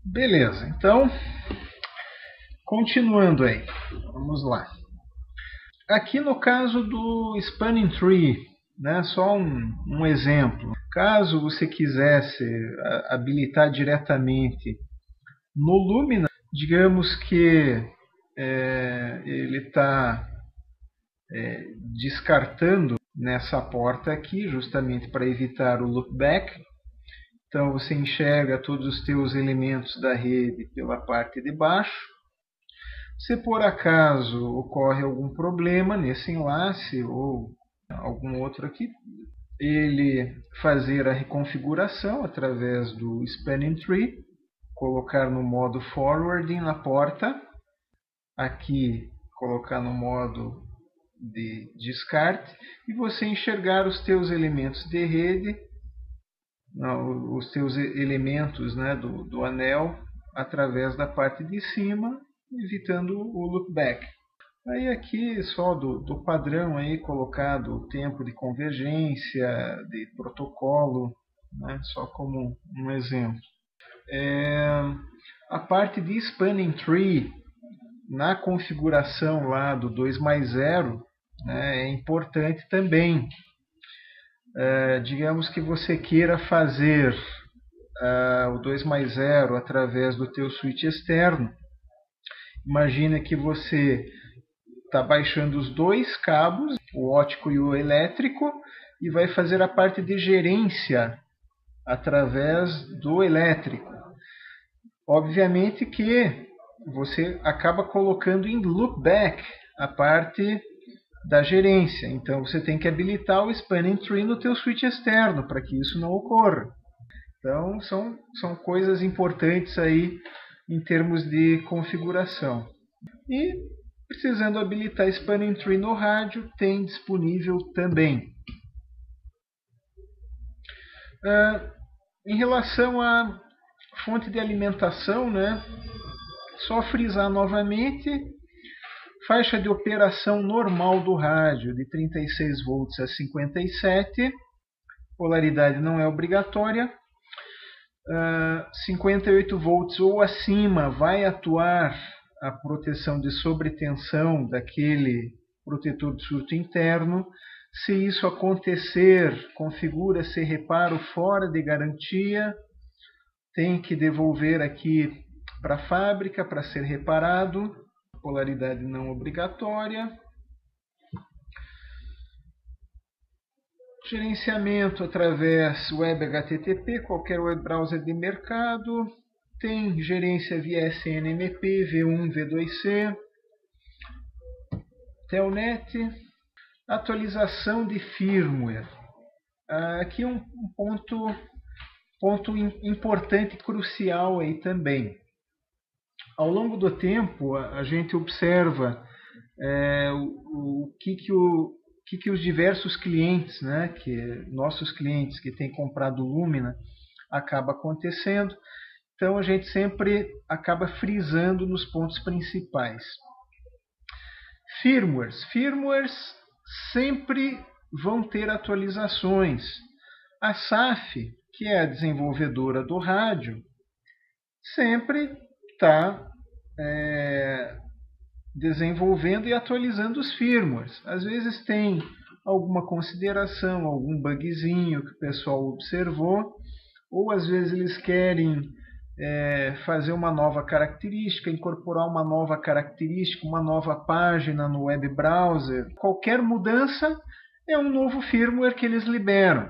Beleza, então, continuando aí, vamos lá. Aqui no caso do Spanning Tree, né, só um exemplo. Caso você quisesse habilitar diretamente no Lumina, digamos que ele está descartando nessa porta aqui, justamente para evitar o loopback. Então você enxerga todos os teus elementos da rede pela parte de baixo. Se por acaso ocorre algum problema nesse enlace ou algum outro aqui, ele fazer a reconfiguração através do Spanning Tree, colocar no modo Forwarding na porta, aqui colocar no modo de descarte e você enxergar os teus elementos de rede, os teus elementos, né, do anel através da parte de cima, evitando o loopback. Aí aqui só do padrão aí colocado o tempo de convergência, de protocolo, né, só como um exemplo. A parte de Spanning Tree, na configuração lá do 2+0, né, é importante também. Digamos que você queira fazer o 2+0 através do teu switch externo. Imagina que você está baixando os dois cabos, o óptico e o elétrico, e vai fazer a parte de gerência através do elétrico. Obviamente que você acaba colocando em loopback a parte da gerência. Então você tem que habilitar o Spanning Tree no teu switch externo para que isso não ocorra. Então são coisas importantes aí em termos de configuração. E precisando habilitar Spanning Tree no rádio, tem disponível também. Em relação à fonte de alimentação, né, só frisar novamente, faixa de operação normal do rádio de 36 volts a 57, polaridade não é obrigatória. 58 volts ou acima vai atuar a proteção de sobretensão daquele protetor de surto interno. Se isso acontecer, configura-se reparo fora de garantia, tem que devolver aqui para a fábrica para ser reparado, polaridade não obrigatória. Gerenciamento através web HTTP, qualquer web browser de mercado. Tem gerência via SNMP, V1, V2C. Telnet. Atualização de firmware. Aqui um ponto importante e crucial aí também. Ao longo do tempo, a gente observa o que os diversos clientes, né, nossos clientes que têm comprado Lumina, acaba acontecendo. Então a gente sempre acaba frisando nos pontos principais. Firmwares sempre vão ter atualizações. A SAF, que é a desenvolvedora do rádio, sempre está desenvolvendo e atualizando os firmwares. Às vezes tem alguma consideração, algum bugzinho que o pessoal observou, ou às vezes eles querem fazer uma nova característica, incorporar uma nova característica, uma nova página no web browser. Qualquer mudança é um novo firmware que eles liberam.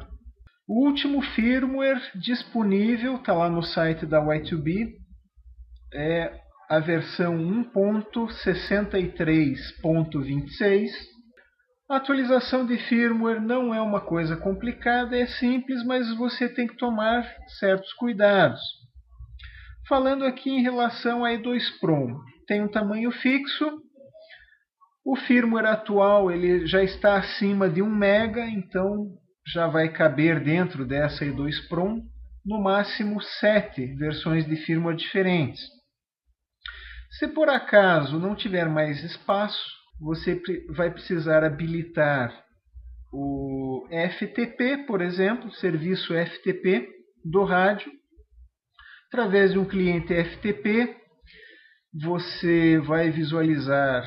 O último firmware disponível está lá no site da Y2B, é a versão 1.63.26. A atualização de firmware não é uma coisa complicada, é simples, mas você tem que tomar certos cuidados. Falando aqui em relação a E2 Prom, tem um tamanho fixo. O firmware atual ele já está acima de 1 MB, então já vai caber dentro dessa E2 Prom no máximo 7 versões de firmware diferentes. Se por acaso não tiver mais espaço, você vai precisar habilitar o FTP, por exemplo, serviço FTP do rádio. Através de um cliente FTP, você vai visualizar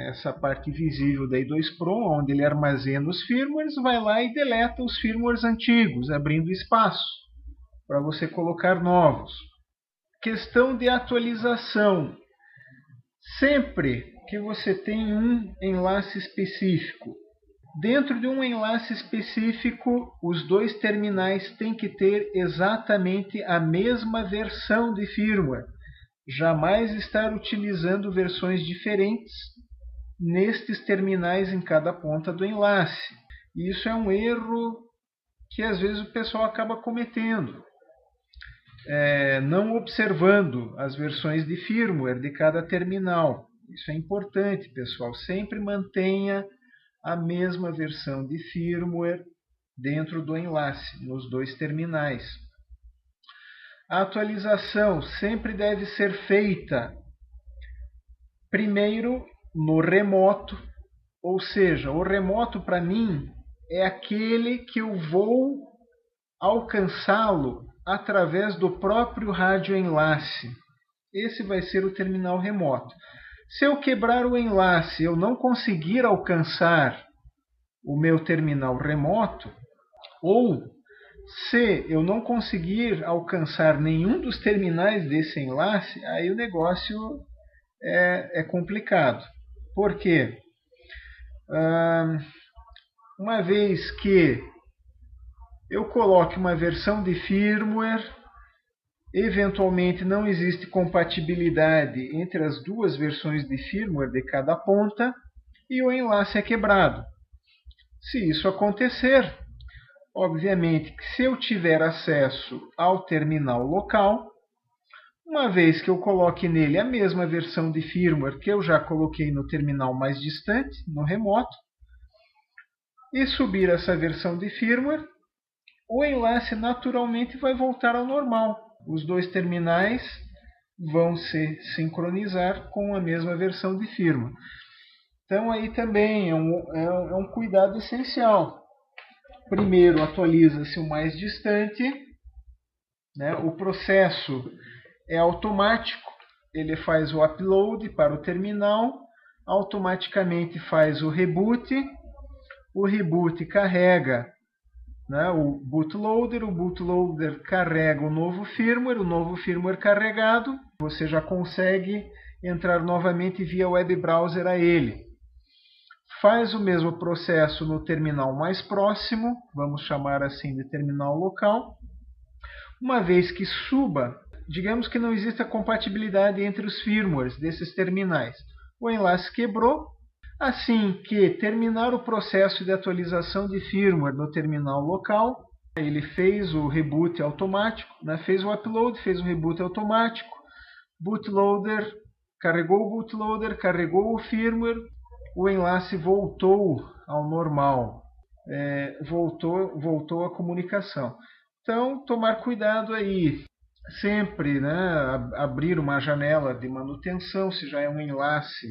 essa parte visível da I2Pro, onde ele armazena os firmwares, vai lá e deleta os firmwares antigos, abrindo espaço para você colocar novos. Questão de atualização. Sempre que você tem um enlace específico, dentro de um enlace específico, os dois terminais têm que ter exatamente a mesma versão de firmware. Jamais estar utilizando versões diferentes nestes terminais em cada ponta do enlace. E isso é um erro que às vezes o pessoal acaba cometendo. Não observando as versões de firmware de cada terminal. Isso é importante, pessoal. Sempre mantenha a mesma versão de firmware dentro do enlace, nos dois terminais. A atualização sempre deve ser feita primeiro no remoto, ou seja, o remoto para mim é aquele que eu vou alcançá-lo através do próprio radioenlace. Esse vai ser o terminal remoto. Se eu quebrar o enlace e eu não conseguir alcançar o meu terminal remoto, ou se eu não conseguir alcançar nenhum dos terminais desse enlace, aí o negócio é complicado. Por quê? Uma vez que eu coloque uma versão de firmware, eventualmente não existe compatibilidade entre as duas versões de firmware de cada ponta e o enlace é quebrado. Se isso acontecer, obviamente que se eu tiver acesso ao terminal local, uma vez que eu coloque nele a mesma versão de firmware que eu já coloquei no terminal mais distante, no remoto, e subir essa versão de firmware, o enlace naturalmente vai voltar ao normal. Os dois terminais vão se sincronizar com a mesma versão de firmware. Então aí também é um cuidado essencial. Primeiro atualiza-se o mais distante, né? O processo é automático, ele faz o upload para o terminal, automaticamente faz o reboot carrega, né, o bootloader carrega o novo firmware carregado, você já consegue entrar novamente via web browser a ele. Faz o mesmo processo no terminal mais próximo, vamos chamar assim de terminal local. Uma vez que suba, digamos que não exista compatibilidade entre os firmwares desses terminais. O enlace quebrou. Assim que terminar o processo de atualização de firmware no terminal local, ele fez o reboot automático, né? Fez o upload, fez o reboot automático, bootloader, carregou o bootloader, carregou o firmware, o enlace voltou ao normal, voltou a comunicação. Então, tomar cuidado aí. Sempre, né, abrir uma janela de manutenção, se já é um enlace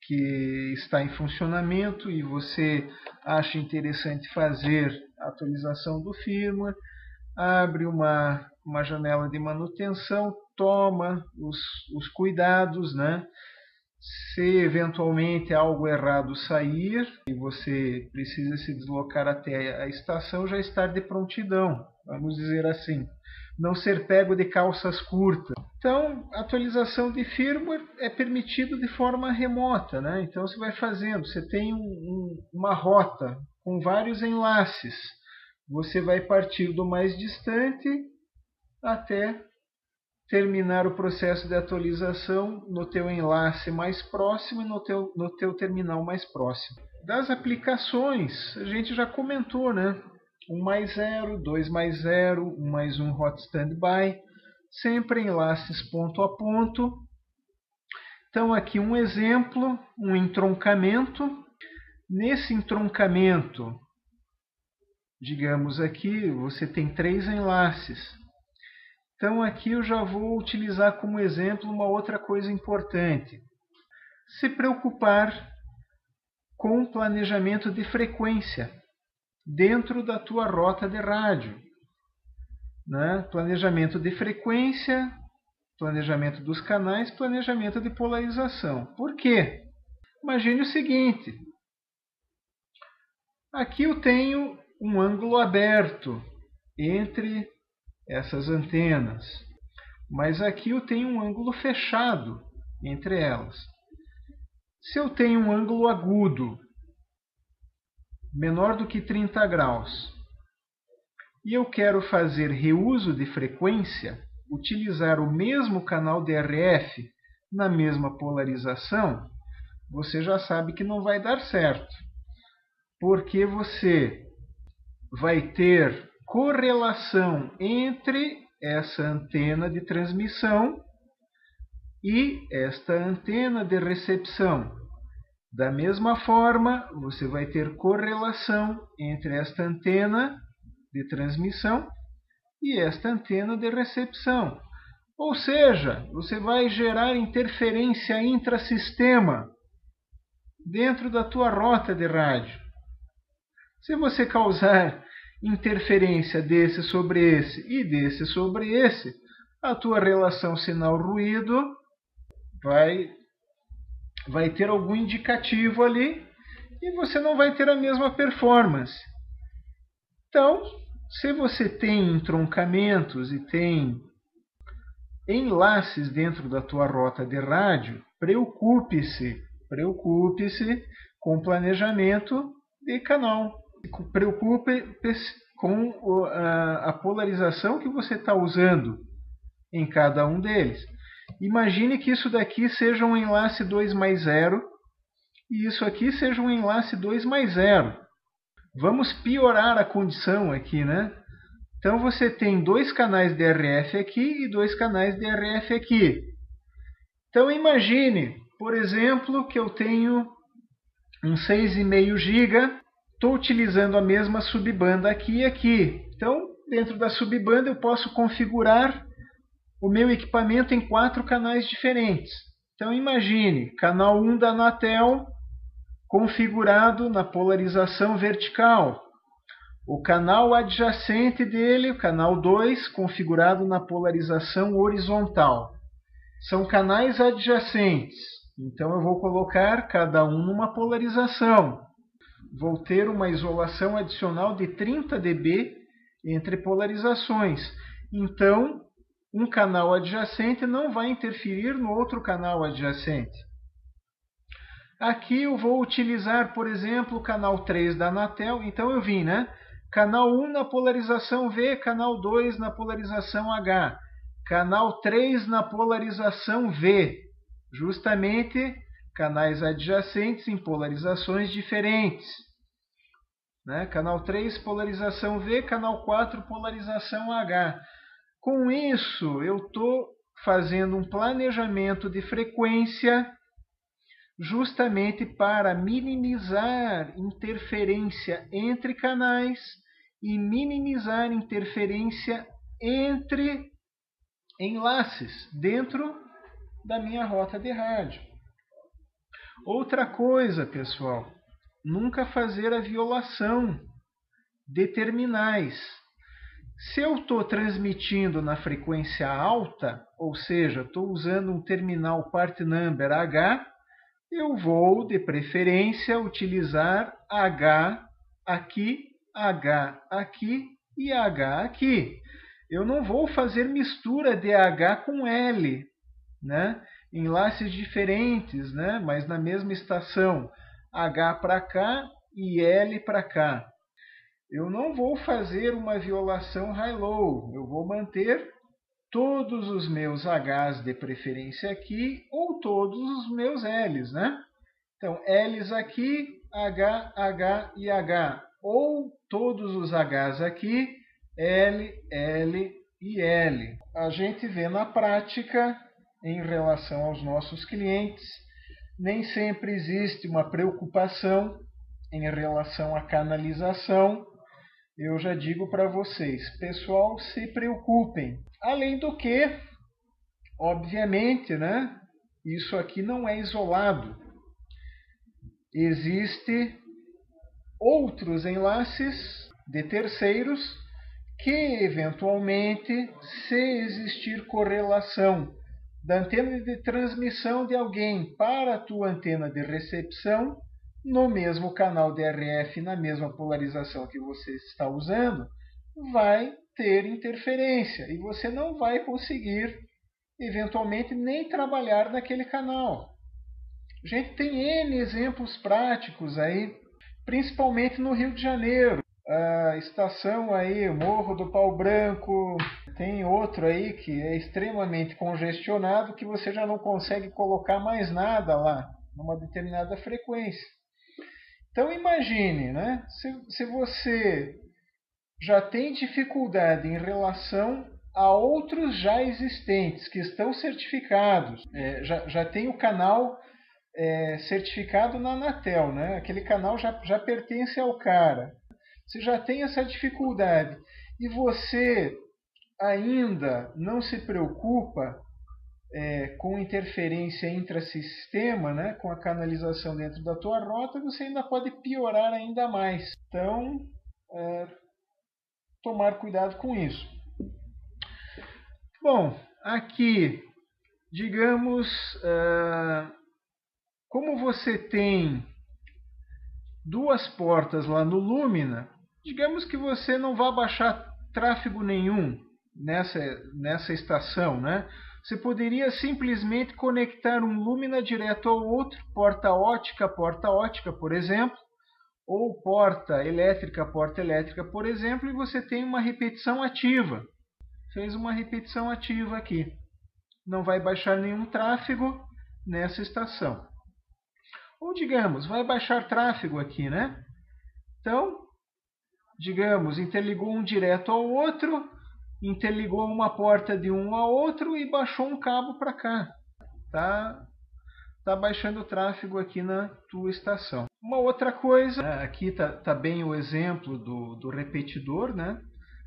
que está em funcionamento e você acha interessante fazer a atualização do firmware, abre uma janela de manutenção, toma os cuidados, né? Se eventualmente algo errado sair e você precisa se deslocar até a estação, já estar de prontidão, vamos dizer assim. Não ser pego de calças curtas. Então, a atualização de firmware é permitido de forma remota, né? Então, você vai fazendo. Você tem uma rota com vários enlaces. Você vai partir do mais distante até terminar o processo de atualização no teu enlace mais próximo e no teu terminal mais próximo. Das aplicações, a gente já comentou, né? 1+0, 2+0, 1+1 hot standby, sempre enlaces ponto a ponto. Então aqui um exemplo, um entroncamento. Nesse entroncamento, digamos aqui, você tem 3 enlaces. Então aqui eu já vou utilizar como exemplo uma outra coisa importante. Se preocupar com o planejamento de frequência dentro da tua rota de rádio. né? Planejamento de frequência, planejamento dos canais, planejamento de polarização. Por quê? Imagine o seguinte. Aqui eu tenho um ângulo aberto entre essas antenas, mas aqui eu tenho um ângulo fechado entre elas. Se eu tenho um ângulo agudo menor do que 30 graus e eu quero fazer reuso de frequência, utilizar o mesmo canal DRF na mesma polarização, você já sabe que não vai dar certo, porque você vai ter correlação entre essa antena de transmissão e esta antena de recepção. Da mesma forma, você vai ter correlação entre esta antena de transmissão e esta antena de recepção. Ou seja, você vai gerar interferência intrasistema dentro da tua rota de rádio. Se você causar interferência desse sobre esse e desse sobre esse, a tua relação sinal-ruído vai ter algum indicativo ali e você não vai ter a mesma performance. Então, se você tem entroncamentos e tem enlaces dentro da tua rota de rádio, preocupe-se com o planejamento de canal. Preocupe-se com a polarização que você está usando em cada um deles. Imagine que isso daqui seja um enlace 2+0 e isso aqui seja um enlace 2+0. Vamos piorar a condição aqui, né? Então você tem 2 canais DRF aqui e 2 canais DRF aqui. Então imagine, por exemplo, que eu tenho um 6,5 GB, estou utilizando a mesma subbanda aqui e aqui. Então, dentro da subbanda eu posso configurar o meu equipamento em 4 canais diferentes. Então imagine, canal 1 da Anatel configurado na polarização vertical. O canal adjacente dele, o canal 2, configurado na polarização horizontal. São canais adjacentes. Então eu vou colocar cada um numa polarização. Vou ter uma isolação adicional de 30 dB entre polarizações. Então, um canal adjacente não vai interferir no outro canal adjacente. Aqui eu vou utilizar, por exemplo, o canal 3 da Anatel. Então eu vim, né? Canal 1 na polarização V, canal 2 na polarização H, canal 3 na polarização V. Justamente canais adjacentes em polarizações diferentes. Né? Canal 3, polarização V, canal 4, polarização H. Com isso, eu estou fazendo um planejamento de frequência justamente para minimizar interferência entre canais e minimizar interferência entre enlaces dentro da minha rota de rádio. Outra coisa, pessoal, nunca fazer a violação de terminais. Se eu estou transmitindo na frequência alta, ou seja, estou usando um terminal part number H, eu vou, de preferência, utilizar H aqui, H aqui e H aqui. Eu não vou fazer mistura de H com L, né? Enlaces diferentes, né? Mas na mesma estação. H para cá e L para cá. Eu não vou fazer uma violação high-low. Eu vou manter todos os meus Hs de preferência aqui ou todos os meus Ls, né? Então, Ls aqui, H, H e H. Ou todos os Hs aqui, L, L e L. A gente vê na prática, em relação aos nossos clientes, nem sempre existe uma preocupação em relação à canalização. Eu já digo para vocês, pessoal, se preocupem. Além do que, obviamente, né, isso aqui não é isolado. Existem outros enlaces de terceiros que, eventualmente, se existir correlação da antena de transmissão de alguém para a tua antena de recepção, no mesmo canal DRF, na mesma polarização que você está usando, vai ter interferência e você não vai conseguir, eventualmente, nem trabalhar naquele canal. A gente tem N exemplos práticos aí, principalmente no Rio de Janeiro. A estação aí, Morro do Pau Branco, tem outro aí que é extremamente congestionado, que você já não consegue colocar mais nada lá, numa determinada frequência. Então imagine, né? Se você já tem dificuldade em relação a outros já existentes, que estão certificados, já tem o canal certificado na Anatel, né? Aquele canal já pertence ao cara. Você já tem essa dificuldade e você ainda não se preocupa com interferência intrasistema, né, com a canalização dentro da tua rota, você ainda pode piorar ainda mais. Então, tomar cuidado com isso. Bom, aqui, digamos, como você tem duas portas lá no Lumina, digamos que você não vai baixar tráfego nenhum nessa estação, né? Você poderia simplesmente conectar um Lumina direto ao outro, porta ótica, por exemplo, ou porta elétrica, por exemplo, e você tem uma repetição ativa. Fez uma repetição ativa aqui. Não vai baixar nenhum tráfego nessa estação. Ou, digamos, vai baixar tráfego aqui, né? Então, digamos, interligou um direto ao outro, interligou uma porta de um ao outro e baixou um cabo para cá. Tá baixando o tráfego aqui na tua estação. Uma outra coisa, aqui tá bem o exemplo do repetidor, né?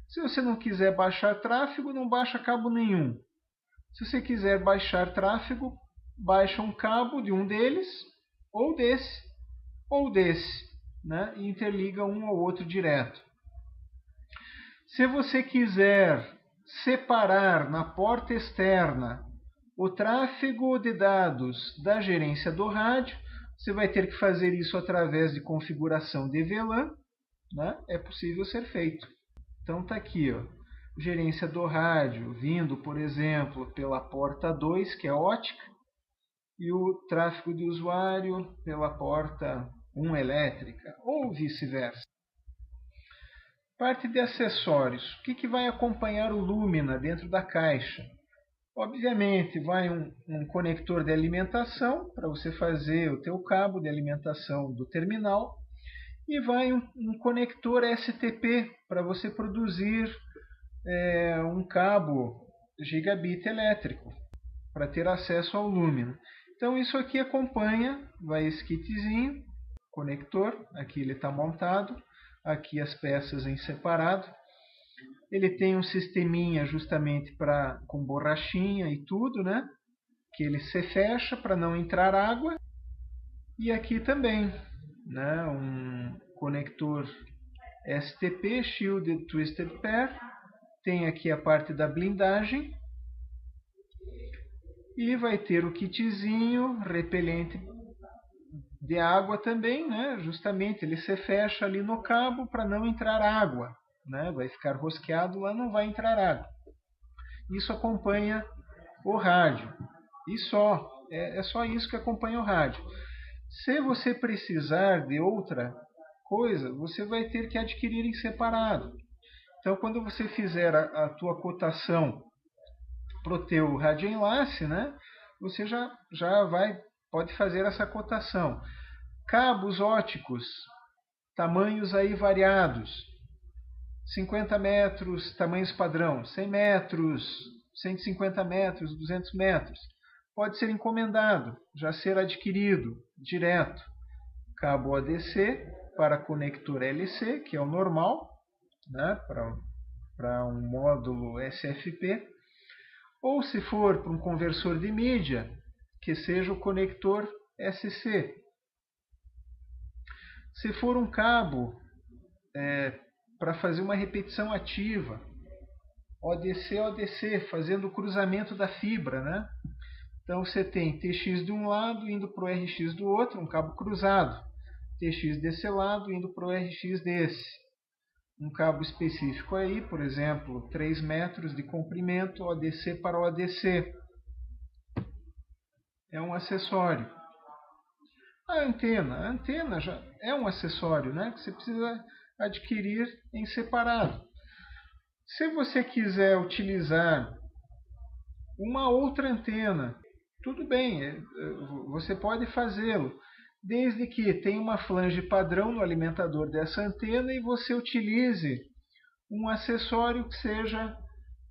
Se você não quiser baixar tráfego, não baixa cabo nenhum. Se você quiser baixar tráfego, baixa um cabo de um deles, ou desse, né? E interliga um ao outro direto. Se você quiser separar na porta externa o tráfego de dados da gerência do rádio, você vai ter que fazer isso através de configuração de VLAN, né? É possível ser feito. Então está aqui, ó, gerência do rádio vindo, por exemplo, pela porta 2, que é ótica, e o tráfego de usuário pela porta 1 elétrica, ou vice-versa. Parte de acessórios. O que vai acompanhar o Lumina dentro da caixa? Obviamente, vai um conector de alimentação, para você fazer o teu cabo de alimentação do terminal, e vai um conector STP, para você produzir um cabo gigabit elétrico, para ter acesso ao Lumina. Então isso aqui acompanha, vai esse kitzinho, conector, aqui ele está montado, aqui as peças em separado. Ele tem um sisteminha justamente com borrachinha e tudo, né? Que ele se fecha para não entrar água. E aqui também, né? Um conector STP, Shielded Twisted Pair. Tem aqui a parte da blindagem. E vai ter o kitzinho repelente de água também, né? Justamente ele se fecha ali no cabo para não entrar água, né? Vai ficar rosqueado lá, não vai entrar água. Isso acompanha o rádio. E só, é só isso que acompanha o rádio. Se você precisar de outra coisa, você vai ter que adquirir em separado. Então, quando você fizer a tua cotação para o teu radioenlace, né, você já pode fazer essa cotação. Cabos óticos, tamanhos aí variados. 50 metros, tamanhos padrão. 100 metros, 150 metros, 200 metros. Pode ser encomendado, já ser adquirido direto. Cabo ADC para conector LC, que é o normal, né, para um módulo SFP. Ou se for para um conversor de mídia, que seja o conector SC. Se for um cabo para fazer uma repetição ativa. ODC, ODC, fazendo o cruzamento da fibra, né? Então você tem TX de um lado indo para o RX do outro, um cabo cruzado. TX desse lado indo para o RX desse. Um cabo específico aí, por exemplo, 3 metros de comprimento, ODC para ODC. É um acessório. A antena já é um acessório, né, que você precisa adquirir em separado. Se você quiser utilizar uma outra antena, tudo bem, você pode fazê-lo, desde que tenha uma flange padrão no alimentador dessa antena e você utilize um acessório que seja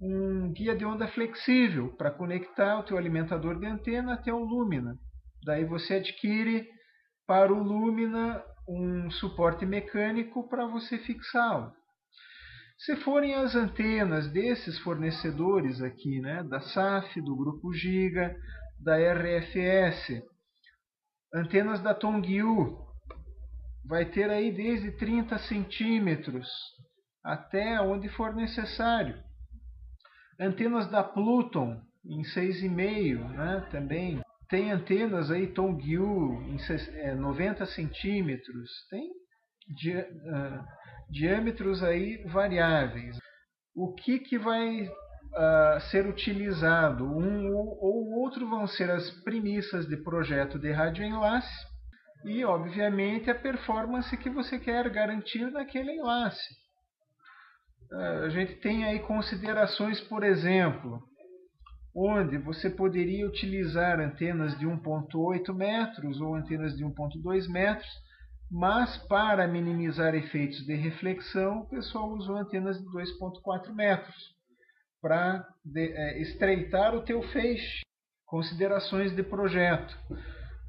um guia de onda flexível para conectar o teu alimentador de antena até o Lumina. Daí você adquire para o Lumina um suporte mecânico para você fixá-lo. Se forem as antenas desses fornecedores aqui, né, da SAF, do Grupo Giga, da RFS, antenas da Tongyu, vai ter aí desde 30 centímetros até onde for necessário. Antenas da Pluton em 6,5, né, também. Tem antenas aí Tongyu em 90 centímetros. Tem diâmetros aí variáveis. O que vai ser utilizado? Um ou outro vão ser as premissas de projeto de radioenlace e, obviamente, a performance que você quer garantir naquele enlace. A gente tem aí considerações, por exemplo, onde você poderia utilizar antenas de 1,8 metros ou antenas de 1,2 metros, mas para minimizar efeitos de reflexão, o pessoal usou antenas de 2,4 metros para estreitar o teu feixe. Considerações de projeto.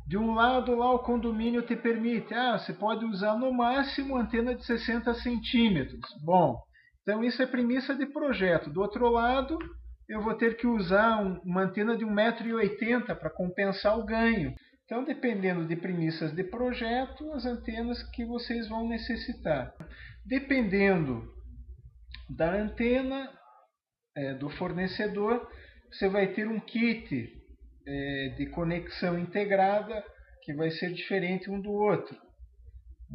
De um lado lá o condomínio te permite, você pode usar no máximo antena de 60 centímetros. Bom, então isso é premissa de projeto. Do outro lado, eu vou ter que usar uma antena de 1,80 m para compensar o ganho. Então, dependendo de premissas de projeto, as antenas que vocês vão necessitar. Dependendo da antena do fornecedor, você vai ter um kit de conexão integrada que vai ser diferente um do outro.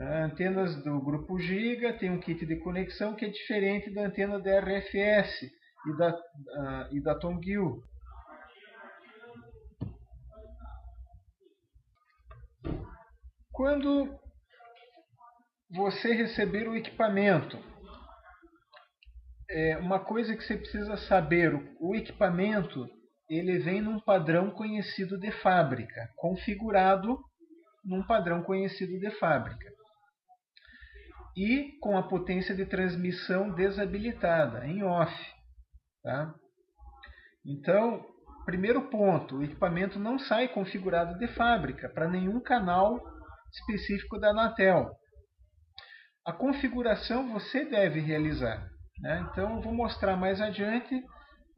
Antenas do Grupo Giga tem um kit de conexão que é diferente da antena da RFS e da Tongyu. Quando você receber o equipamento, uma coisa que você precisa saber, o equipamento ele vem num padrão conhecido de fábrica, configurado num padrão conhecido de fábrica. E com a potência de transmissão desabilitada, em off. Tá? Então, primeiro ponto, o equipamento não sai configurado de fábrica para nenhum canal específico da Anatel. A configuração você deve realizar. Né? Então, eu vou mostrar mais adiante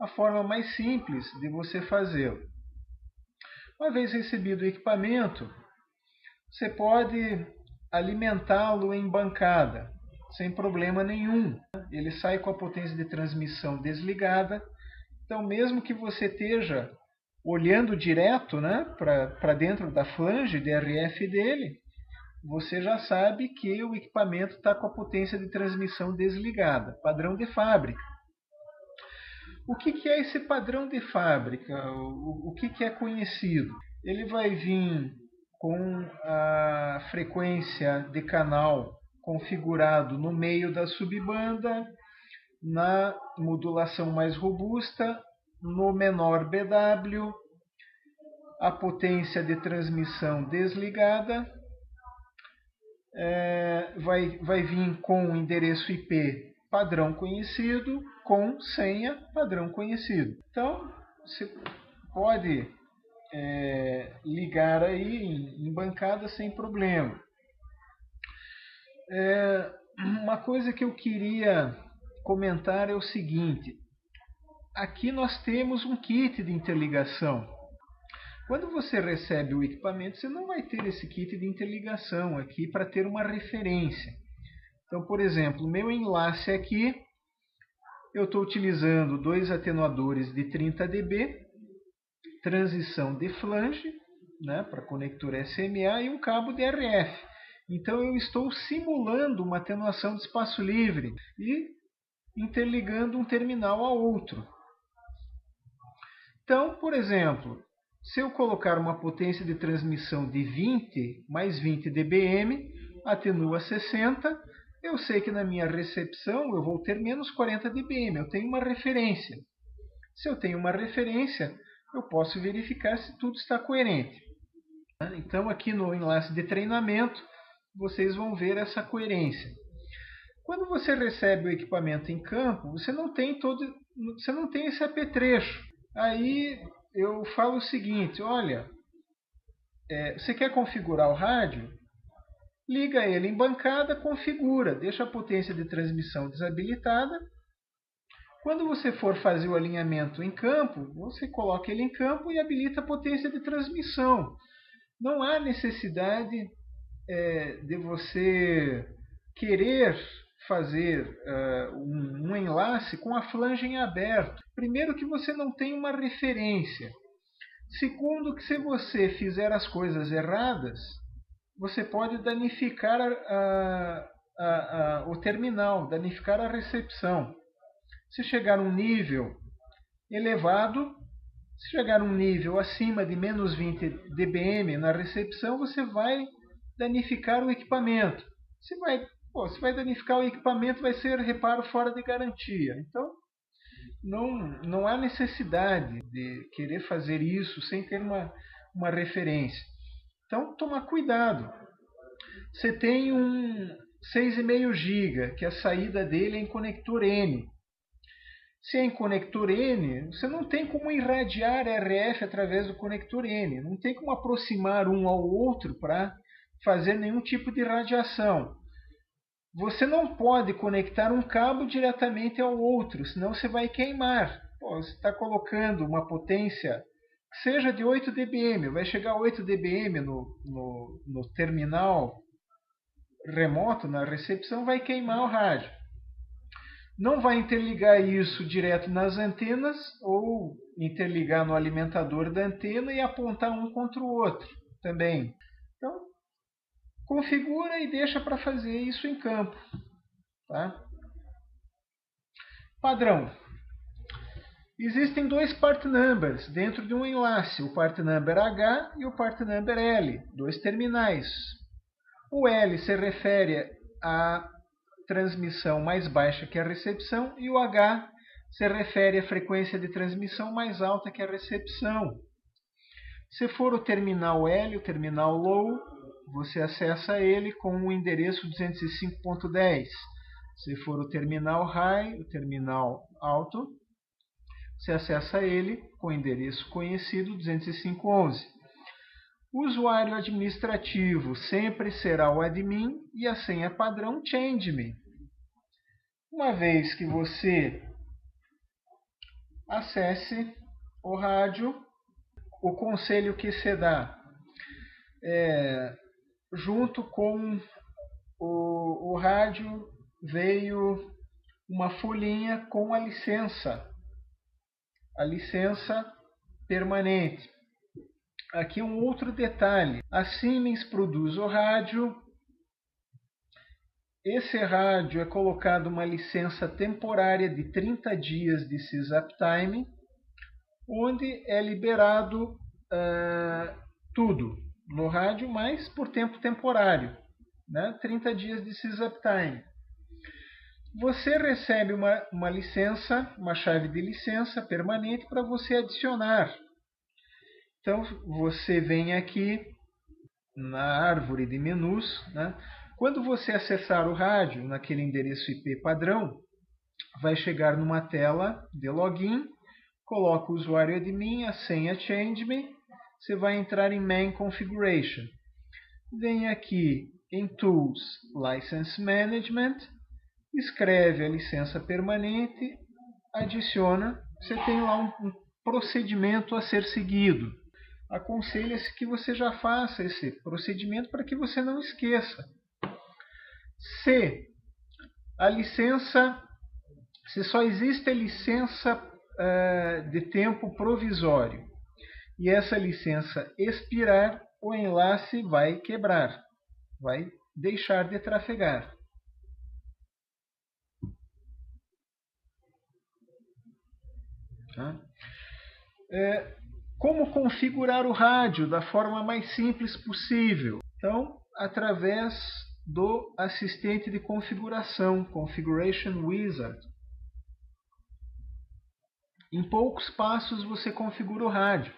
a forma mais simples de você fazê-lo. Uma vez recebido o equipamento, você pode alimentá-lo em bancada, sem problema nenhum. Ele sai com a potência de transmissão desligada. Então, mesmo que você esteja olhando direto, né, para dentro da flange de RF dele, você já sabe que o equipamento está com a potência de transmissão desligada, padrão de fábrica. O que é esse padrão de fábrica? O que é conhecido? Ele vai vir com a frequência de canal configurado no meio da subbanda, na modulação mais robusta, no menor BW, a potência de transmissão desligada, vai vir com o endereço IP padrão conhecido, com senha padrão conhecido. Então, você pode ligar aí em bancada sem problema. Uma coisa que eu queria comentar é o seguinte: aqui nós temos um kit de interligação. Quando você recebe o equipamento, você não vai ter esse kit de interligação aqui para ter uma referência. Então, por exemplo, o meu enlace aqui, eu estou utilizando 2 atenuadores de 30 dB, transição de flange, né, para conector SMA, e um cabo de RF. Então eu estou simulando uma atenuação de espaço livre e interligando um terminal a outro. Então, por exemplo, se eu colocar uma potência de transmissão de 20 mais 20 dBm, atenua 60, eu sei que na minha recepção eu vou ter menos 40 dBm, eu tenho uma referência. Se eu tenho uma referência, eu posso verificar se tudo está coerente. Então, aqui no enlace de treinamento, vocês vão ver essa coerência. Quando você recebe o equipamento em campo, você não tem esse apetrecho. Aí eu falo o seguinte, olha, você quer configurar o rádio? Liga ele em bancada, configura, deixa a potência de transmissão desabilitada. Quando você for fazer o alinhamento em campo, você coloca ele em campo e habilita a potência de transmissão. Não há necessidade de você querer fazer um enlace com a flange em aberto. Primeiro, que você não tem uma referência. Segundo, que se você fizer as coisas erradas, você pode danificar o terminal, danificar a recepção. Se chegar a um nível elevado, se chegar a um nível acima de menos 20 dBm na recepção, você vai danificar o equipamento. Se vai danificar o equipamento, vai ser reparo fora de garantia. Então, não há necessidade de querer fazer isso sem ter uma referência. Então, tomar cuidado. Você tem um 6,5 GB, que a saída dele é em conector N. Se é em conector N, você não tem como irradiar RF através do conector N. Não tem como aproximar um ao outro para fazer nenhum tipo de radiação. Você não pode conectar um cabo diretamente ao outro, senão você vai queimar. Você está colocando uma potência que seja de 8 dBm, vai chegar a 8 dBm no terminal remoto, na recepção, vai queimar o rádio. Não vai interligar isso direto nas antenas ou interligar no alimentador da antena e apontar um contra o outro também. Então, configura e deixa para fazer isso em campo. Tá? Padrão. Existem 2 part numbers dentro de um enlace, o part number H e o part number L, 2 terminais. O L se refere à transmissão mais baixa que a recepção e o H se refere à frequência de transmissão mais alta que a recepção. Se for o terminal L, o terminal low, você acessa ele com o endereço 205.10. Se for o terminal high, o terminal alto, você acessa ele com o endereço conhecido 205.11. O usuário administrativo sempre será o admin e a senha padrão change.me. Uma vez que você acesse o rádio, o conselho que se dá junto com o rádio veio uma folhinha com a licença permanente. Aqui um outro detalhe, a Siemens produz o rádio, esse rádio é colocado uma licença temporária de 30 dias de sysuptime, onde é liberado tudo no rádio, mas por tempo temporário, né? 30 dias de sysuptime. Você recebe uma licença, uma chave de licença permanente para você adicionar. Então, você vem aqui na árvore de menus, né? Quando você acessar o rádio naquele endereço IP padrão, vai chegar numa tela de login, coloca o usuário admin, a senha change.me, você vai entrar em Main Configuration. Vem aqui em Tools, License Management, escreve a licença permanente, adiciona, você tem lá um procedimento a ser seguido. Aconselha-se que você já faça esse procedimento para que você não esqueça. Se A licença, se só existe a licença de tempo provisório e essa licença expirar, o enlace vai quebrar, vai deixar de trafegar. Tá? Como configurar o rádio da forma mais simples possível? Então, através do assistente de configuração, Configuration Wizard. Em poucos passos você configura o rádio.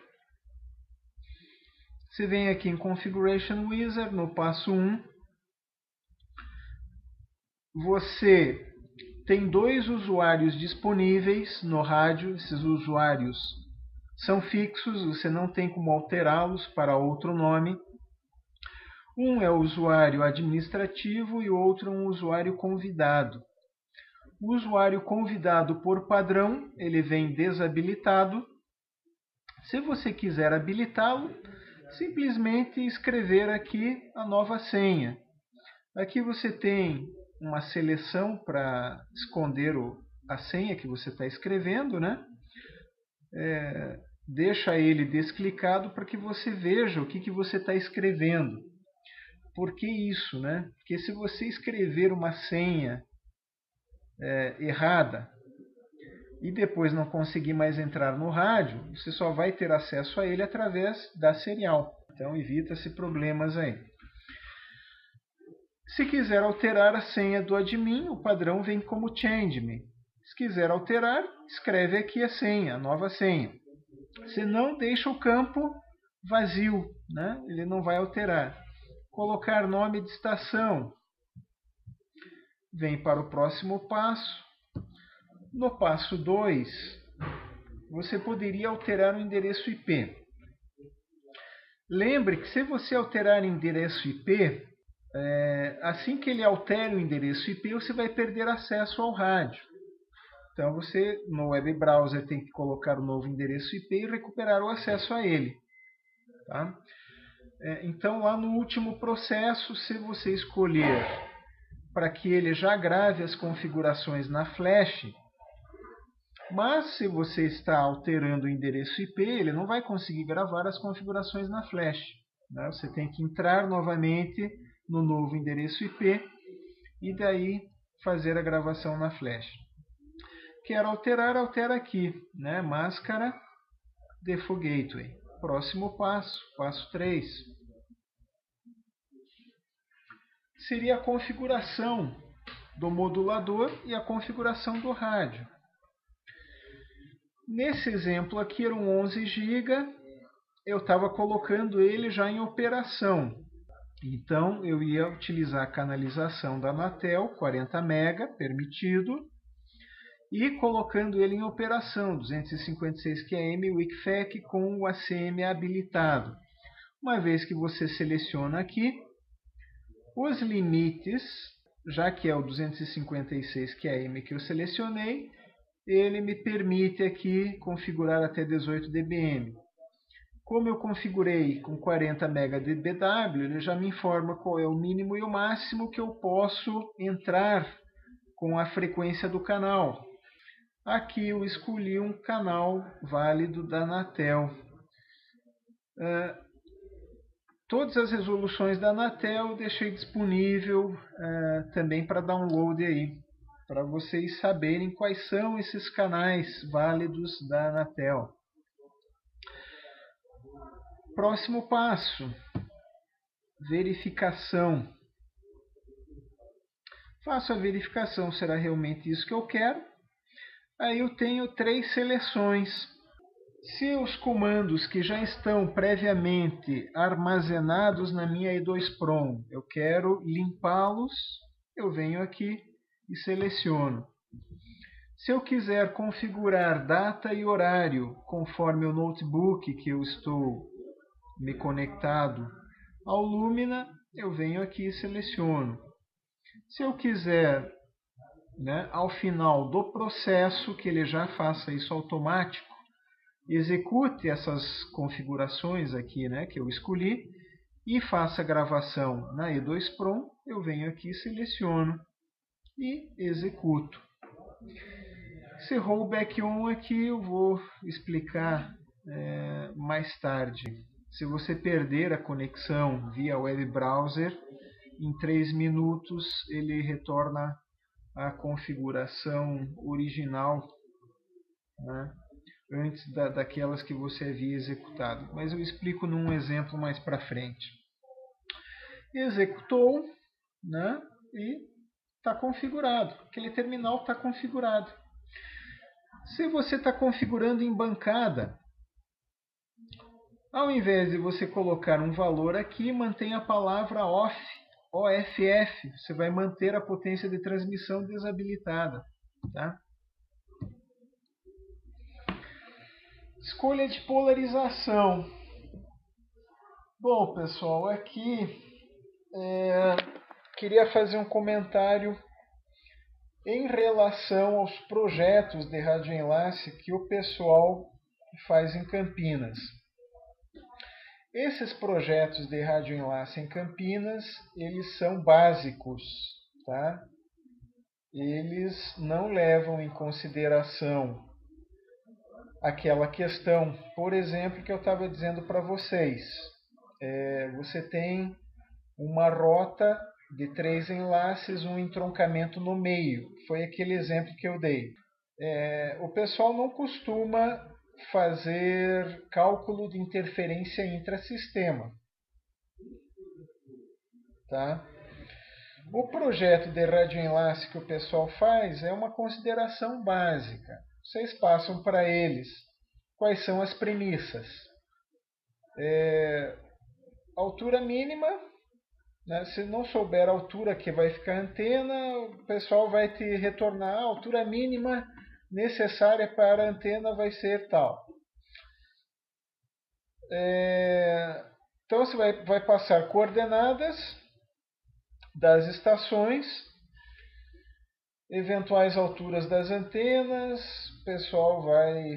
Você vem aqui em Configuration Wizard, no passo 1. Você tem 2 usuários disponíveis no rádio. Esses usuários são fixos, você não tem como alterá-los para outro nome. Um é o usuário administrativo e o outro é um usuário convidado. O usuário convidado, por padrão, ele vem desabilitado. Se você quiser habilitá-lo, simplesmente escrever aqui a nova senha. Aqui você tem uma seleção para esconder a senha que você está escrevendo, né? Deixa ele desclicado para que você veja o que você está escrevendo. Por que isso, né? Porque se você escrever uma senha errada e depois não conseguir mais entrar no rádio, você só vai ter acesso a ele através da serial. Então evita-se problemas aí. Se quiser alterar a senha do admin, o padrão vem como change.me. Se quiser alterar, escreve aqui a senha, a nova senha. Se não, deixa o campo vazio, né? Ele não vai alterar. Colocar nome de estação. Vem para o próximo passo. No passo 2, você poderia alterar o endereço IP. Lembre que se você alterar o endereço IP, assim que ele altere o endereço IP, você vai perder acesso ao rádio. Então você, no web browser, tem que colocar o novo endereço IP e recuperar o acesso a ele. Tá? Então lá no último processo, se você escolher para que ele já grave as configurações na flash, mas se você está alterando o endereço IP, ele não vai conseguir gravar as configurações na flash. Né? Você tem que entrar novamente no novo endereço IP e daí fazer a gravação na flash. Quer alterar, altera aqui, né? Máscara Default Gateway. Próximo passo, passo 3. Seria a configuração do modulador e a configuração do rádio. Nesse exemplo aqui era um 11 GB, eu estava colocando ele já em operação. Então eu ia utilizar a canalização da Anatel, 40 MB, permitido, e colocando ele em operação, 256 QAM WIC-FEC com o ACM habilitado. Uma vez que você seleciona aqui, os limites, já que é o 256 QAM que eu selecionei, ele me permite aqui configurar até 18 dBm. Como eu configurei com 40 MB/DBW, ele já me informa qual é o mínimo e o máximo que eu posso entrar com a frequência do canal. Aqui eu escolhi um canal válido da Anatel. Todas as resoluções da Anatel eu deixei disponível também para download aí, para vocês saberem quais são esses canais válidos da Anatel. Próximo passo, verificação. Faço a verificação, será realmente isso que eu quero? Aí eu tenho 3 seleções. Se os comandos que já estão previamente armazenados na minha E2Prom, eu quero limpá-los, eu venho aqui e seleciono. Se eu quiser configurar data e horário conforme o notebook que eu estou me conectado ao Lumina, eu venho aqui e seleciono. Se eu quiser, ao final do processo, que ele já faça isso automático, execute essas configurações aqui que eu escolhi e faça a gravação na E2Prom, eu venho aqui e seleciono e executo. Esse rollback on aqui eu vou explicar mais tarde. Se você perder a conexão via web browser, em 3 minutos ele retorna a configuração original, né, antes daquelas que você havia executado. Mas eu explico num exemplo mais para frente. Executou, né, e está configurado. Aquele terminal está configurado. Se você está configurando em bancada, ao invés de você colocar um valor aqui, mantenha a palavra OFF. Você vai manter a potência de transmissão desabilitada. Tá? Escolha de polarização. Bom, pessoal, aqui queria fazer um comentário em relação aos projetos de radioenlace que o pessoal faz em Campinas. Esses projetos de radioenlace em Campinas, eles são básicos, tá? Eles não levam em consideração aquela questão, por exemplo, que eu estava dizendo para vocês. Você tem uma rota de 3 enlaces, um entroncamento no meio. Foi aquele exemplo que eu dei. O pessoal não costuma fazer cálculo de interferência intrasistema. Tá? O projeto de radioenlace que o pessoal faz é uma consideração básica. Vocês passam para eles quais são as premissas. Altura mínima. Né? Se não souber a altura que vai ficar a antena, o pessoal vai te retornar a altura mínima necessária para a antena vai ser tal. Então você vai passar coordenadas das estações, eventuais alturas das antenas. O pessoal vai...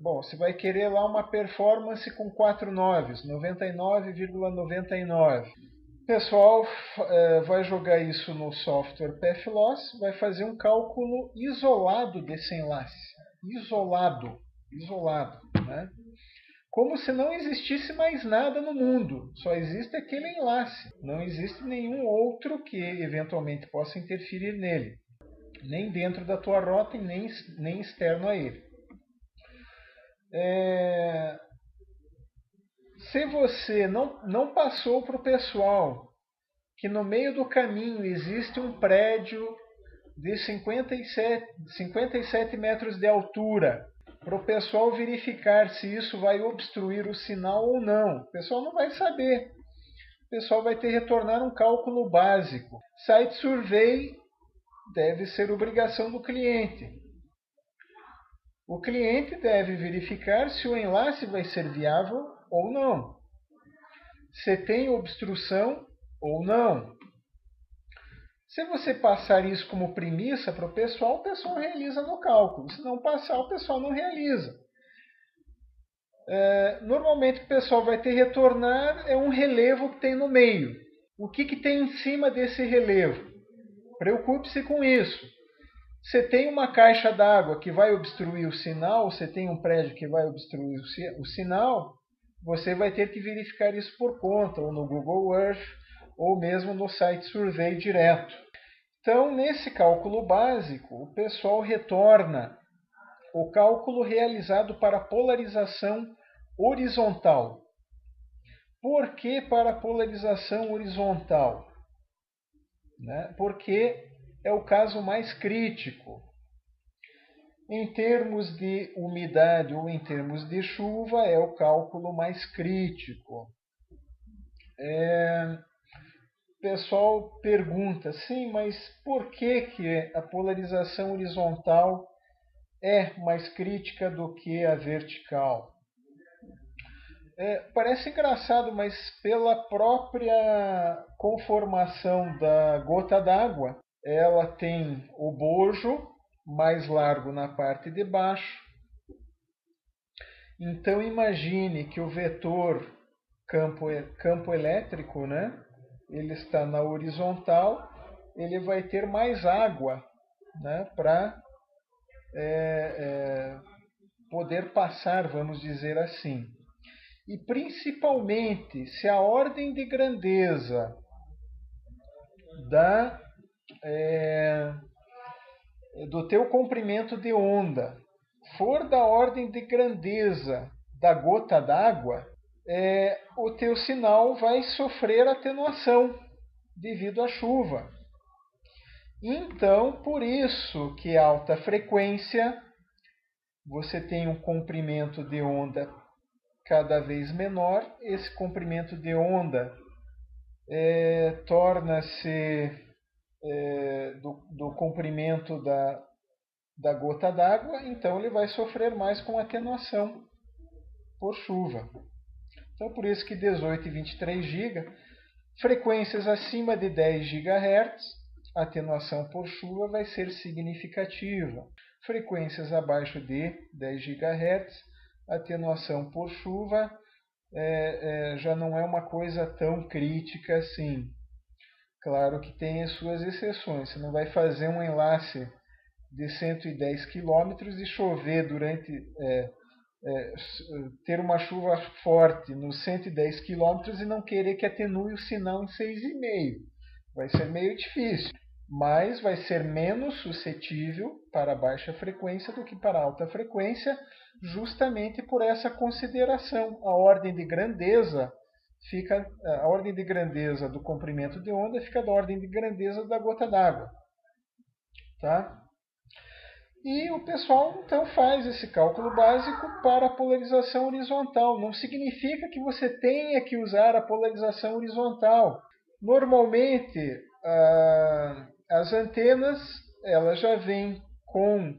você vai querer lá uma performance com 4 noves, 99,99. O pessoal vai jogar isso no software PathLoss, vai fazer um cálculo isolado desse enlace. Isolado. Né? Como se não existisse mais nada no mundo. Só existe aquele enlace. Não existe nenhum outro que eventualmente possa interferir nele. Nem dentro da tua rota e nem externo a ele. Se você não passou para o pessoal que no meio do caminho existe um prédio de 57 metros de altura, para o pessoal verificar se isso vai obstruir o sinal ou não, o pessoal não vai saber. O pessoal vai ter que retornar um cálculo básico. Site survey deve ser obrigação do cliente. O cliente deve verificar se o enlace vai ser viável ou não. Se tem obstrução ou não. Se você passar isso como premissa para o pessoal realiza no cálculo. Se não passar, o pessoal não realiza. Normalmente o pessoal vai ter que retornar um relevo que tem no meio. O que tem em cima desse relevo? Preocupe-se com isso. Você tem uma caixa d'água que vai obstruir o sinal, você tem um prédio que vai obstruir o sinal, você vai ter que verificar isso por conta, ou no Google Earth, ou mesmo no site Survey direto. Então, nesse cálculo básico, o pessoal retorna o cálculo realizado para polarização horizontal. Por que para polarização horizontal? Porque é o caso mais crítico. Em termos de umidade ou em termos de chuva, é o cálculo mais crítico. O pessoal pergunta, sim, mas por que a polarização horizontal é mais crítica do que a vertical? Parece engraçado, mas pela própria conformação da gota d'água, ela tem o bojo mais largo na parte de baixo. Então imagine que o vetor campo elétrico, né, ele está na horizontal ele vai ter mais água, né, para poder passar, vamos dizer assim. E principalmente se a ordem de grandeza do teu comprimento de onda for da ordem de grandeza da gota d'água, o teu sinal vai sofrer atenuação devido à chuva. Então, por isso que alta frequência, você tem um comprimento de onda cada vez menor. Esse comprimento de onda torna-se do comprimento da gota d'água, então ele vai sofrer mais com atenuação por chuva. Então, por isso que 18 e 23 GB, frequências acima de 10 GHz, a atenuação por chuva vai ser significativa. Frequências abaixo de 10 GHz, a atenuação por chuva já não é uma coisa tão crítica assim. Claro que tem as suas exceções. Você não vai fazer um enlace de 110 km e chover ter uma chuva forte nos 110 km e não querer que atenue o sinal em 6,5. Vai ser meio difícil, mas vai ser menos suscetível para baixa frequência do que para alta frequência, justamente por essa consideração. A ordem de grandeza do comprimento de onda fica da ordem de grandeza da gota d'água. Tá? E o pessoal então faz esse cálculo básico para a polarização horizontal. Não significa que você tenha que usar a polarização horizontal. Normalmente, as antenas elas já vêm com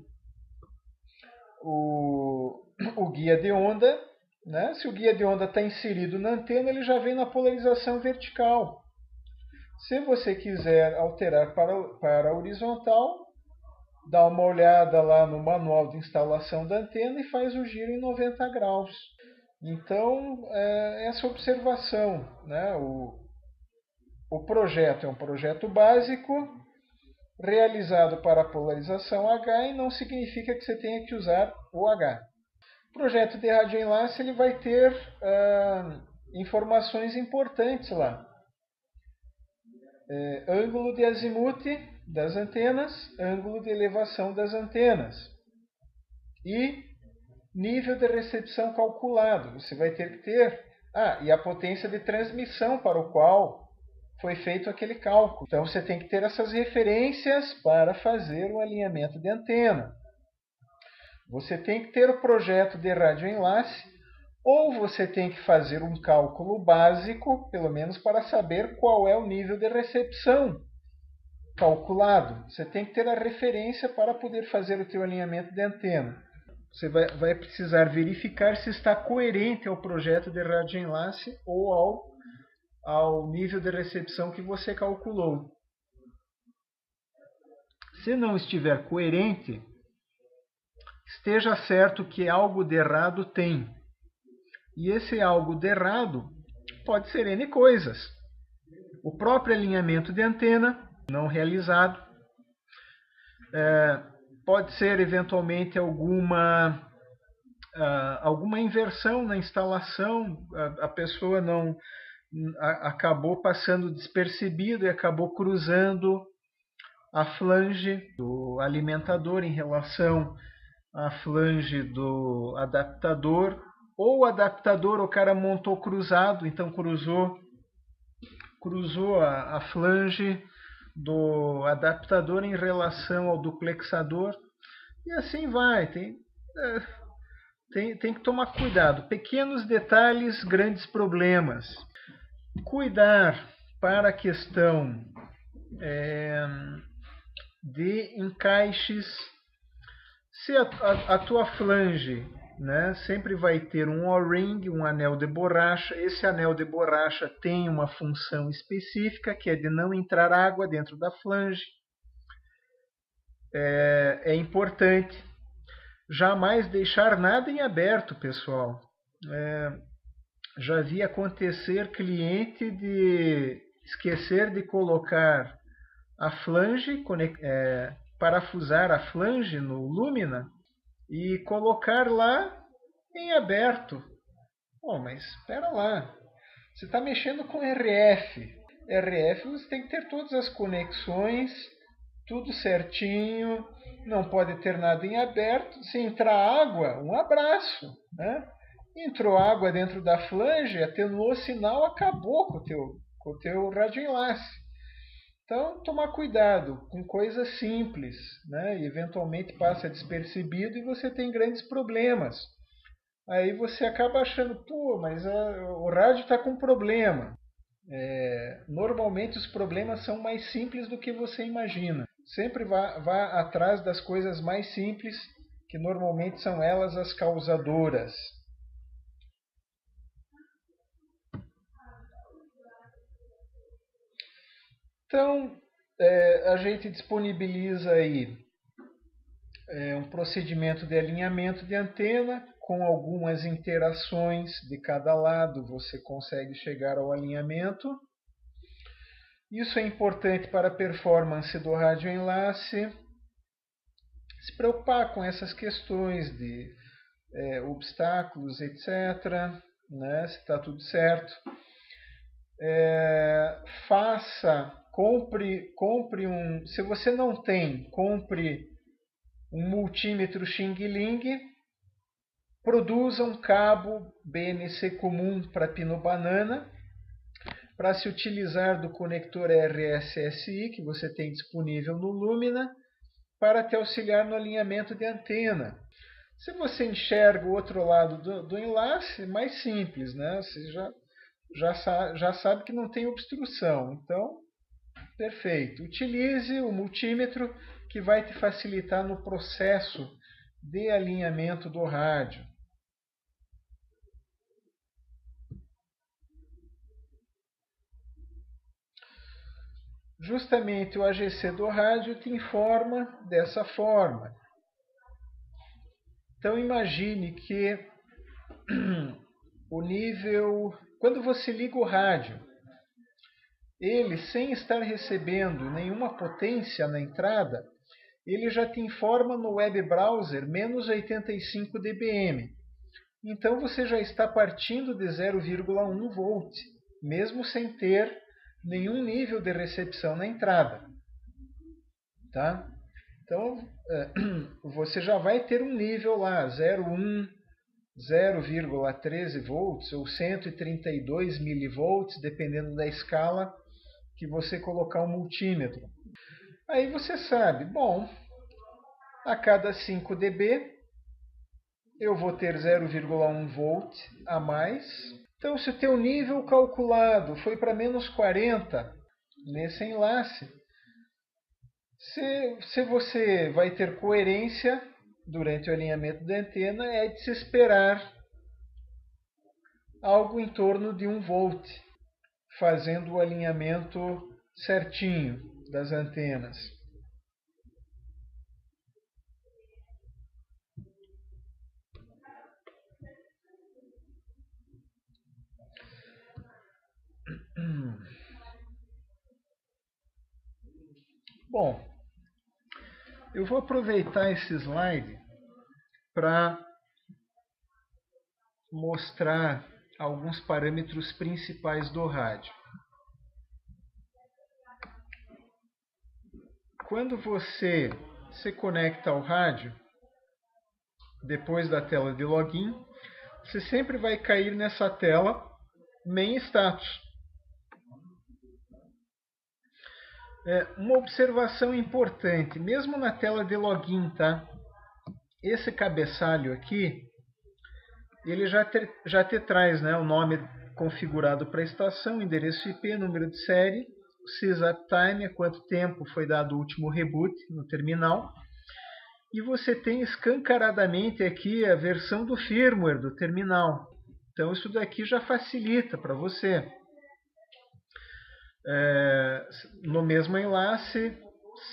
o guia de onda. Né? Se o guia de onda está inserido na antena, ele já vem na polarização vertical. Se você quiser alterar para a horizontal, dá uma olhada lá no manual de instalação da antena e faz o giro em 90 graus. Então, essa observação, né? O projeto é um projeto básico, realizado para a polarização H, e não significa que você tenha que usar o H. O projeto de radioenlace ele vai ter informações importantes lá. Ângulo de azimute das antenas, ângulo de elevação das antenas e nível de recepção calculado. Você vai ter que ter e a potência de transmissão para o qual foi feito aquele cálculo. Então você tem que ter essas referências para fazer o alinhamento de antena. Você tem que ter o projeto de radioenlace, ou você tem que fazer um cálculo básico, pelo menos para saber qual é o nível de recepção calculado. Você tem que ter a referência para poder fazer o teu alinhamento de antena. Você vai precisar verificar se está coerente ao projeto de radioenlace ou ao nível de recepção que você calculou. Se não estiver coerente, esteja certo que algo de errado tem. E esse algo de errado pode ser N coisas. O próprio alinhamento de antena não realizado. Pode ser eventualmente alguma inversão na instalação. A pessoa acabou passando despercebido e acabou cruzando a flange do alimentador em relação à flange do adaptador. Ou o adaptador o cara montou cruzado, então cruzou a flange do adaptador em relação ao duplexador. E assim vai. Tem que tomar cuidado. Pequenos detalhes, grandes problemas. Cuidar para a questão de encaixes. Se a tua flange, né, sempre vai ter um O-ring, um anel de borracha. Esse anel de borracha tem uma função específica, que é de não entrar água dentro da flange. É importante jamais deixar nada em aberto, pessoal. Já vi acontecer cliente de esquecer de colocar a flange, parafusar a flange no Lumina e colocar lá em aberto. Bom, mas espera lá. Você está mexendo com RF. RF você tem que ter todas as conexões, tudo certinho, não pode ter nada em aberto. Se entrar água, um abraço, né? Entrou água dentro da flange, atenuou o sinal, acabou com o teu radioenlace. Então, tomar cuidado com coisas simples, né? E eventualmente passa despercebido e você tem grandes problemas. Aí você acaba achando, pô, mas o rádio está com problema. Normalmente os problemas são mais simples do que você imagina. Sempre vá atrás das coisas mais simples, que normalmente são elas as causadoras. Então, a gente disponibiliza aí um procedimento de alinhamento de antena, com algumas interações de cada lado você consegue chegar ao alinhamento. Isso é importante para a performance do radioenlace. Se preocupar com essas questões de obstáculos, etc., né, se está tudo certo. Compre um. Se você não tem, compre um multímetro Xing Ling. Produza um cabo BNC comum para pino-banana para se utilizar do conector RSSI que você tem disponível no Lumina para te auxiliar no alinhamento de antena. Se você enxerga o outro lado do enlace, é mais simples, né? Você já sabe que não tem obstrução. Então, perfeito. Utilize o multímetro que vai te facilitar no processo de alinhamento do rádio. Justamente o AGC do rádio te informa dessa forma. Então imagine que o nível, quando você liga o rádio, ele sem estar recebendo nenhuma potência na entrada, ele já te informa no web browser menos 85 dBm. Então você já está partindo de 0,1 volt, mesmo sem ter nenhum nível de recepção na entrada. Tá? Então, você já vai ter um nível lá, 0,1, 0,13 volts ou 132 milivolts, dependendo da escala que você colocar o multímetro. Aí você sabe, bom, a cada 5 dB eu vou ter 0,1 volt a mais. Então, se o teu nível calculado foi para menos 40 nesse enlace, se você vai ter coerência durante o alinhamento da antena, é de se esperar algo em torno de 1 volt, fazendo o alinhamento certinho das antenas. Bom, eu vou aproveitar esse slide para mostrar alguns parâmetros principais do rádio. Quando você se conecta ao rádio, depois da tela de login, você sempre vai cair nessa tela main status. Uma observação importante, mesmo na tela de login, tá? Esse cabeçalho aqui, ele já te traz, né, o nome configurado para a estação, endereço IP, número de série, sysuptime, é quanto tempo foi dado o último reboot no terminal. E você tem escancaradamente aqui a versão do firmware do terminal. Então isso daqui já facilita para você. No mesmo enlace,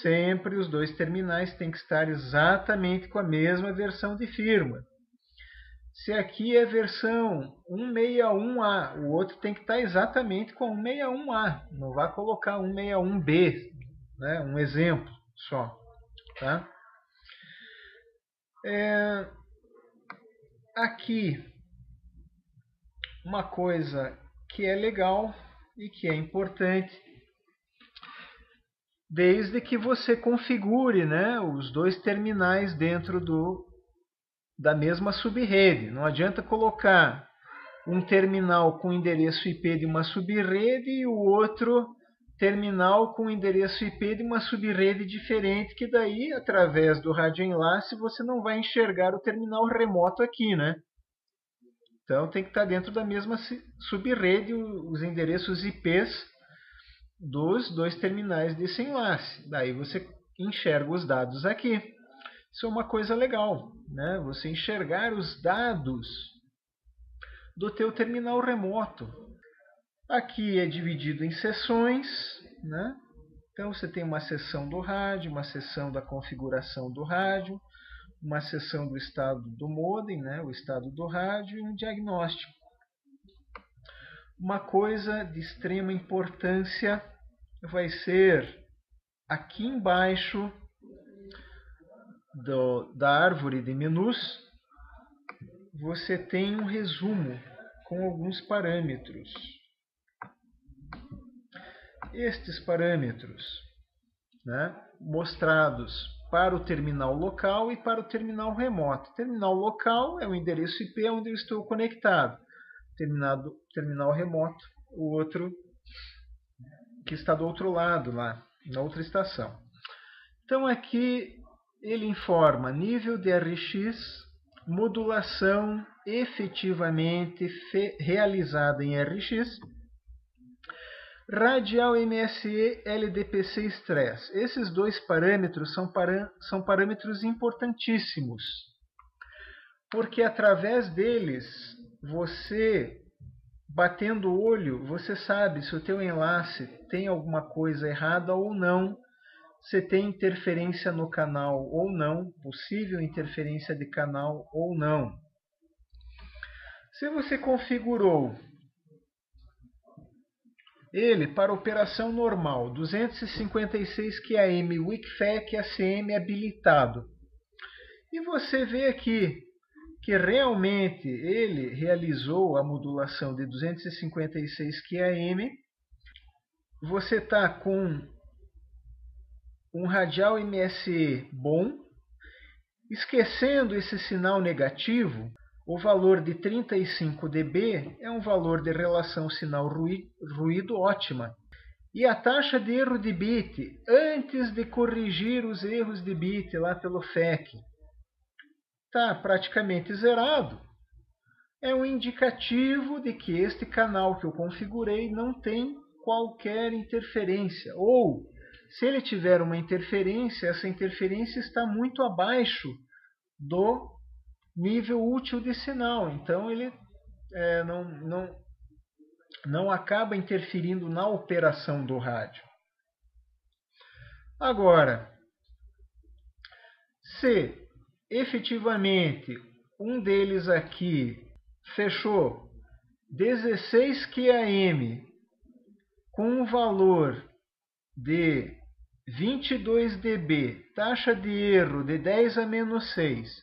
sempre os dois terminais têm que estar exatamente com a mesma versão de firmware. Se aqui é a versão 161A, o outro tem que estar exatamente com a 161A. Não vai colocar 161B, né? Um exemplo só. Tá? Aqui, uma coisa que é legal e que é importante, desde que você configure, né, os dois terminais dentro da mesma subrede. Não adianta colocar um terminal com endereço IP de uma subrede e o outro terminal com endereço IP de uma subrede diferente, que daí, através do rádio enlace, você não vai enxergar o terminal remoto aqui, né? Então tem que estar dentro da mesma subrede os endereços IPs dos dois terminais desse enlace. Daí você enxerga os dados aqui. Isso é uma coisa legal, né? Você enxergar os dados do teu terminal remoto. Aqui é dividido em seções, né? Então você tem uma seção do rádio, uma seção da configuração do rádio, uma seção do estado do modem, né? O estado do rádio, e um diagnóstico. Uma coisa de extrema importância vai ser aqui embaixo da árvore de menus, você tem um resumo com alguns parâmetros. Estes parâmetros, né, mostrados para o terminal local e para o terminal remoto. O terminal local é o endereço IP onde eu estou conectado. Terminal remoto, o outro que está do outro lado, lá, na outra estação. Então aqui ele informa nível de RX, modulação efetivamente realizada em RX, radial MSE, LDPC stress. Esses dois parâmetros são parâmetros importantíssimos, porque através deles, você, batendo o olho, você sabe se o teu enlace tem alguma coisa errada ou não, se tem interferência no canal ou não, possível interferência de canal ou não. Se você configurou ele para operação normal, 256 QAM, WIC-FEC ACM habilitado, e você vê aqui que realmente ele realizou a modulação de 256 QAM, você está com um radial MSE bom, esquecendo esse sinal negativo, o valor de 35 dB é um valor de relação sinal-ruído ótima. E a taxa de erro de bit, antes de corrigir os erros de bit lá pelo FEC, está praticamente zerado. É um indicativo de que este canal que eu configurei não tem qualquer interferência. Ou, se ele tiver uma interferência, essa interferência está muito abaixo do nível útil de sinal. Então, ele não acaba interferindo na operação do rádio. Agora, se efetivamente um deles aqui fechou 16 QAM com um valor de 22 dB, taxa de erro de 10 a menos 6,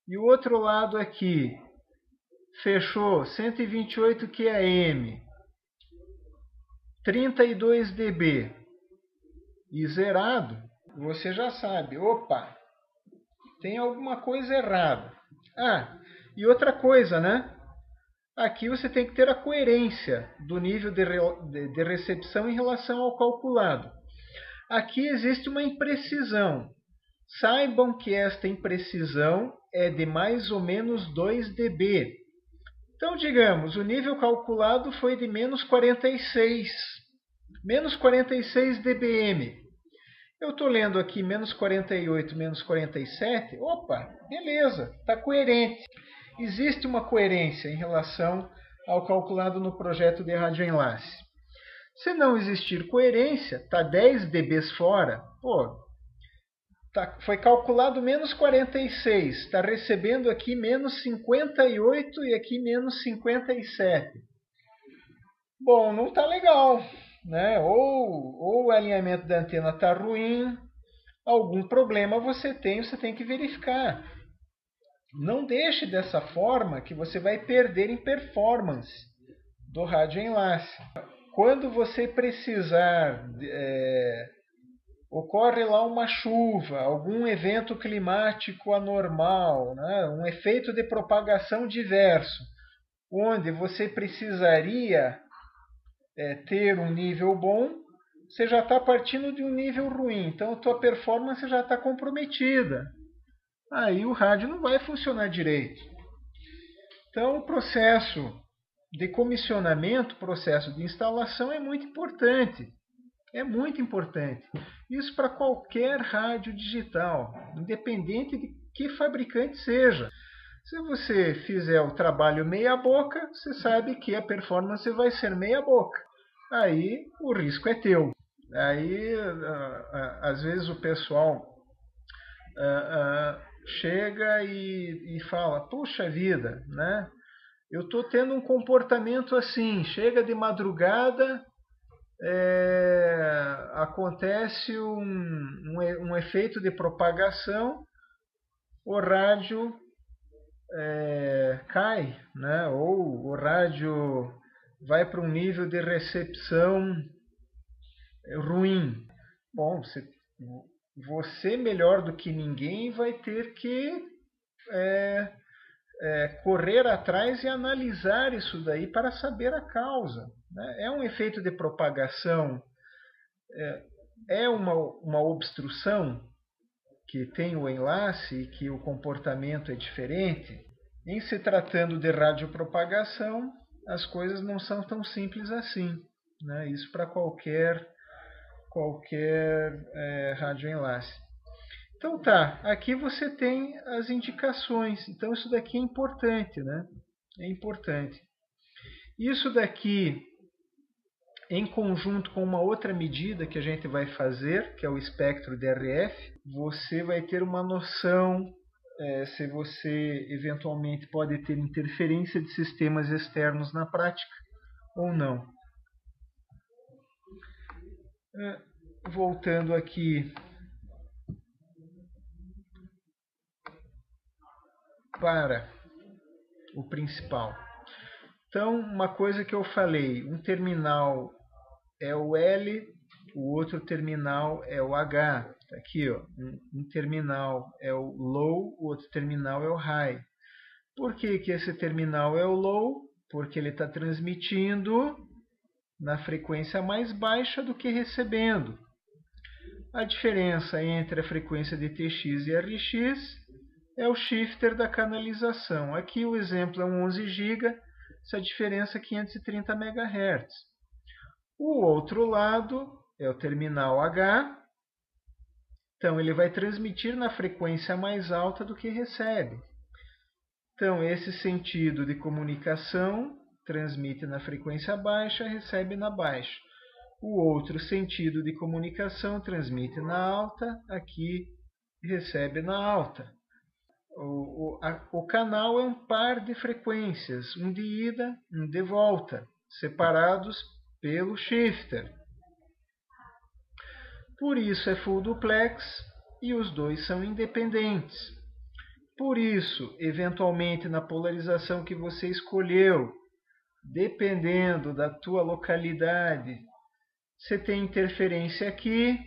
e o outro lado aqui fechou 128 QAM, 32 dB e zerado, você já sabe, opa, tem alguma coisa errada. E outra coisa, né? Aqui você tem que ter a coerência do nível de recepção em relação ao calculado. Aqui existe uma imprecisão. Saibam que esta imprecisão é de mais ou menos 2 dB. Então, digamos, o nível calculado foi de menos 46 dBm. Eu estou lendo aqui menos 48, menos 47. Opa, beleza, está coerente. Existe uma coerência em relação ao calculado no projeto de radioenlace. Se não existir coerência, está 10 dB fora, foi calculado menos 46, está recebendo aqui menos 58 e aqui menos 57. Bom, não está legal. né? Ou o alinhamento da antena está ruim, algum problema você tem que verificar. Não deixe dessa forma que você vai perder em performance do radioenlace. Quando você precisar, ocorre lá uma chuva, algum evento climático anormal, né? Um efeito de propagação diverso, onde você precisaria ter um nível bom, você já está partindo de um nível ruim, então a tua performance já está comprometida. Aí o rádio não vai funcionar direito. Então o processo de comissionamento, processo de instalação é muito importante. É muito importante. Isso para qualquer rádio digital, independente de que fabricante seja. Se você fizer o trabalho meia boca, você sabe que a performance vai ser meia boca. Aí o risco é teu. Aí às vezes o pessoal chega e fala, puxa vida, né? Eu estou tendo um comportamento assim, chega de madrugada, acontece um efeito de propagação, o rádio cai, né? Ou o rádio vai para um nível de recepção ruim. Bom, você melhor do que ninguém vai ter que correr atrás e analisar isso daí para saber a causa. Né? É um efeito de propagação, é uma obstrução que tem o enlace e que o comportamento é diferente. Em se tratando de radiopropagação, as coisas não são tão simples assim. Né? Isso para qualquer radioenlace. Então tá, aqui você tem as indicações. Então isso daqui é importante, né? É importante. Isso daqui, em conjunto com uma outra medida que a gente vai fazer, que é o espectro DRF, você vai ter uma noção se você eventualmente pode ter interferência de sistemas externos na prática ou não. Voltando aqui para o principal. Então, uma coisa que eu falei, um terminal é o L, o outro terminal é o H. Aqui, ó, um terminal é o low, o outro terminal é o high. Por que esse terminal é o low? Porque ele está transmitindo na frequência mais baixa do que recebendo. A diferença entre a frequência de TX e RX é o shifter da canalização. Aqui o exemplo é um 11 GB, essa diferença é 530 MHz. O outro lado é o terminal H. Então, ele vai transmitir na frequência mais alta do que recebe. Então, esse sentido de comunicação transmite na frequência baixa, recebe na baixa. O outro sentido de comunicação transmite na alta, aqui recebe na alta. O canal é um par de frequências, um de ida, um de volta, separados pelo shifter. Por isso é full duplex e os dois são independentes. Por isso, eventualmente na polarização que você escolheu, dependendo da tua localidade, você tem interferência aqui,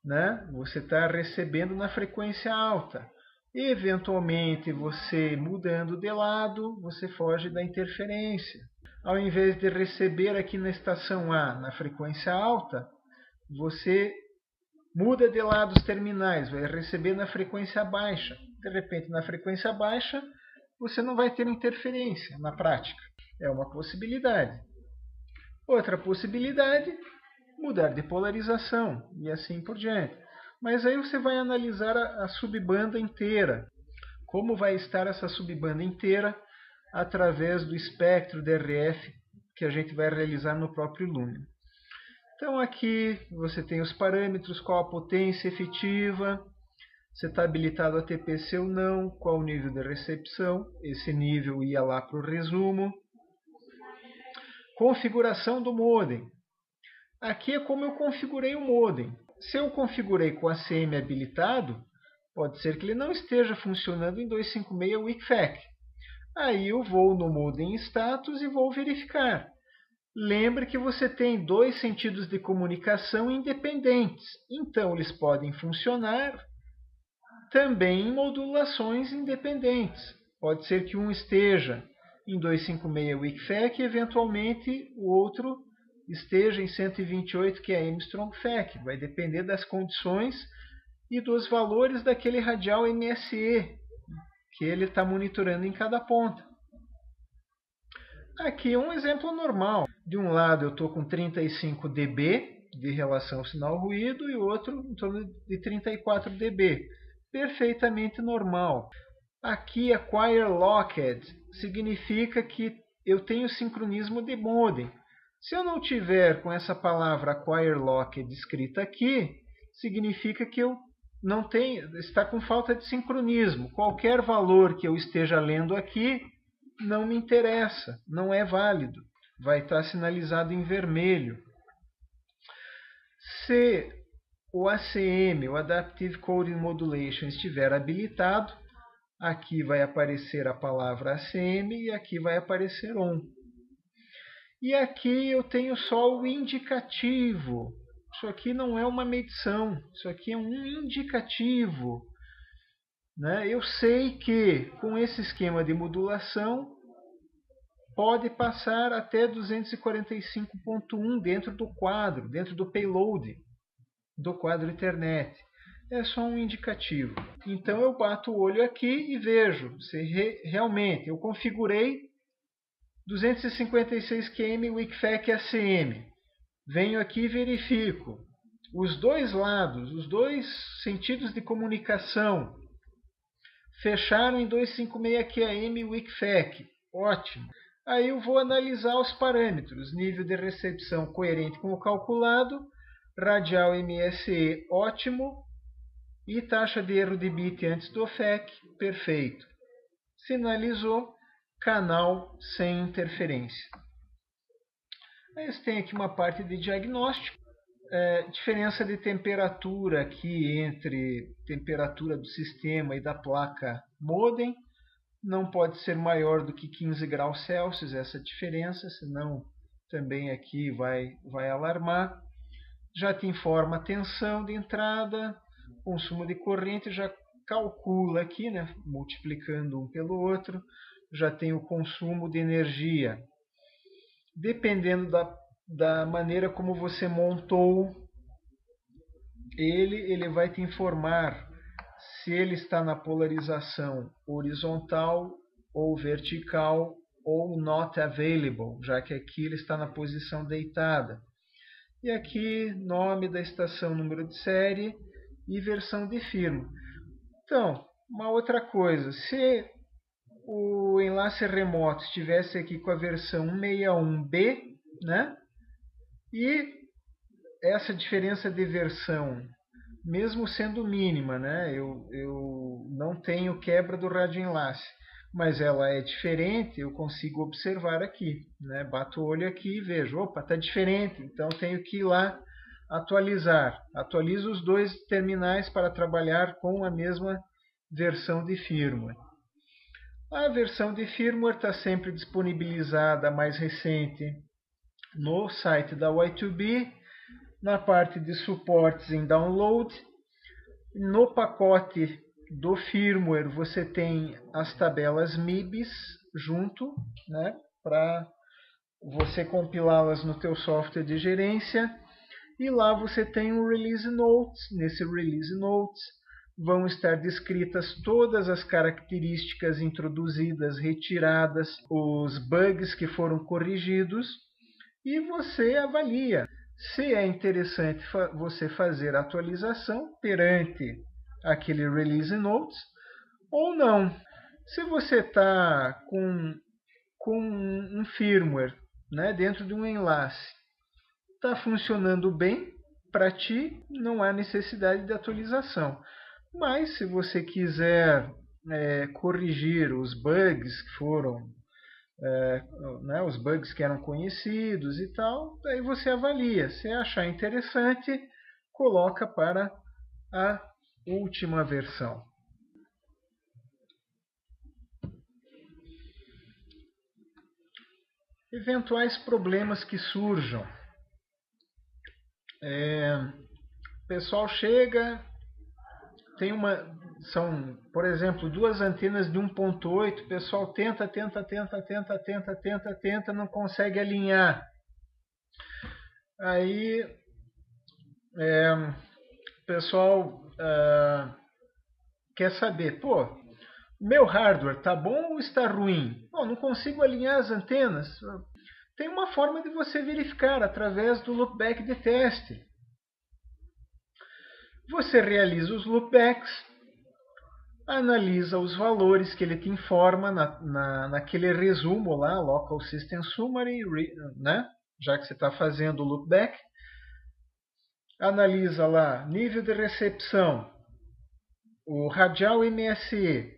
né? Você está recebendo na frequência alta. Eventualmente, você mudando de lado, você foge da interferência. Ao invés de receber aqui na estação A na frequência alta, você muda de lado os terminais, vai receber na frequência baixa. De repente, na frequência baixa, você não vai ter interferência na prática. É uma possibilidade. Outra possibilidade, mudar de polarização e assim por diante. Mas aí você vai analisar a subbanda inteira. Como vai estar essa subbanda inteira através do espectro DRF que a gente vai realizar no próprio Lumen. Então aqui você tem os parâmetros, qual a potência efetiva, se está habilitado a TPC ou não, qual o nível de recepção, esse nível ia lá para o resumo. Configuração do modem. Aqui é como eu configurei o modem. Se eu configurei com o ACM habilitado, pode ser que ele não esteja funcionando em 256 WCAG. Aí eu vou no modem status e vou verificar. Lembre que você tem dois sentidos de comunicação independentes, então eles podem funcionar também em modulações independentes. Pode ser que um esteja em 256 WCAG e eventualmente o outro esteja em 128 km FAC. Vai depender das condições e dos valores daquele radial MSE que ele está monitorando em cada ponta. Aqui é um exemplo normal. De um lado eu estou com 35 dB de relação sinal-ruído e outro em torno de 34 dB. Perfeitamente normal. Aqui, Acquire Locked significa que eu tenho sincronismo de modem. Se eu não tiver com essa palavra Acquire Locked escrita aqui, significa que eu não tenho, está com falta de sincronismo. Qualquer valor que eu esteja lendo aqui não me interessa, não é válido. Vai estar sinalizado em vermelho. Se o ACM, o Adaptive Coding Modulation, estiver habilitado, aqui vai aparecer a palavra ACM e aqui vai aparecer ON. E aqui eu tenho só o indicativo. Isso aqui não é uma medição, isso aqui é um indicativo. Né? Eu sei que com esse esquema de modulação pode passar até 245.1 dentro do quadro, dentro do payload do quadro Ethernet. É só um indicativo. Então eu bato o olho aqui e vejo se realmente eu configurei 256 km WCAG ACM. Venho aqui e verifico. Os dois lados, os dois sentidos de comunicação fecharam em 256 km WCAG. Ótimo. Aí eu vou analisar os parâmetros. Nível de recepção coerente com o calculado. Radial MSE ótimo. E taxa de erro de bit antes do FEC, perfeito. Sinalizou, canal sem interferência. Aí você tem aqui uma parte de diagnóstico. Diferença de temperatura aqui entre temperatura do sistema e da placa modem. Não pode ser maior do que 15 graus Celsius essa diferença, senão também aqui vai alarmar. Já te informa a tensão de entrada, consumo de corrente, já calcula aqui, né, multiplicando um pelo outro, já tem o consumo de energia. Dependendo da maneira como você montou ele vai te informar se ele está na polarização horizontal ou vertical ou not available, já que aqui ele está na posição deitada. E aqui, nome da estação, número de série e versão de firmware. Então, uma outra coisa, se o enlace remoto estivesse aqui com a versão 161B, né? E essa diferença de versão, mesmo sendo mínima, né? Eu não tenho quebra do radioenlace, mas ela é diferente, eu consigo observar aqui, né? Bato o olho aqui e vejo, opa, está diferente, então tenho que ir lá atualizar. Atualizo os dois terminais para trabalhar com a mesma versão de firmware. A versão de firmware está sempre disponibilizada, a mais recente, no site da Y2B, na parte de suportes em download. No pacote do firmware você tem as tabelas MIBs junto, né, para você compilá-las no teu software de gerência. E lá você tem um Release Notes. Nesse Release Notes vão estar descritas todas as características introduzidas, retiradas, os bugs que foram corrigidos, e você avalia se é interessante você fazer a atualização perante aquele Release Notes ou não. Se você está com um firmware, né, dentro de um enlace, está funcionando bem para ti, não há necessidade de atualização. Mas se você quiser corrigir os bugs que foram né, os bugs que eram conhecidos e tal. Daí você avalia. Se achar interessante, coloca para a última versão. Eventuais problemas que surjam. O pessoal chega, são, por exemplo, duas antenas de 1.8, o pessoal tenta, não consegue alinhar. Aí o pessoal quer saber, pô, meu hardware está bom ou está ruim? Pô, não consigo alinhar as antenas. Tem uma forma de você verificar através do loopback de teste. Você realiza os loopbacks, analisa os valores que ele te informa naquele resumo lá, Local System Summary, né? Já que você está fazendo o loopback. Analisa lá nível de recepção, o radial MSE,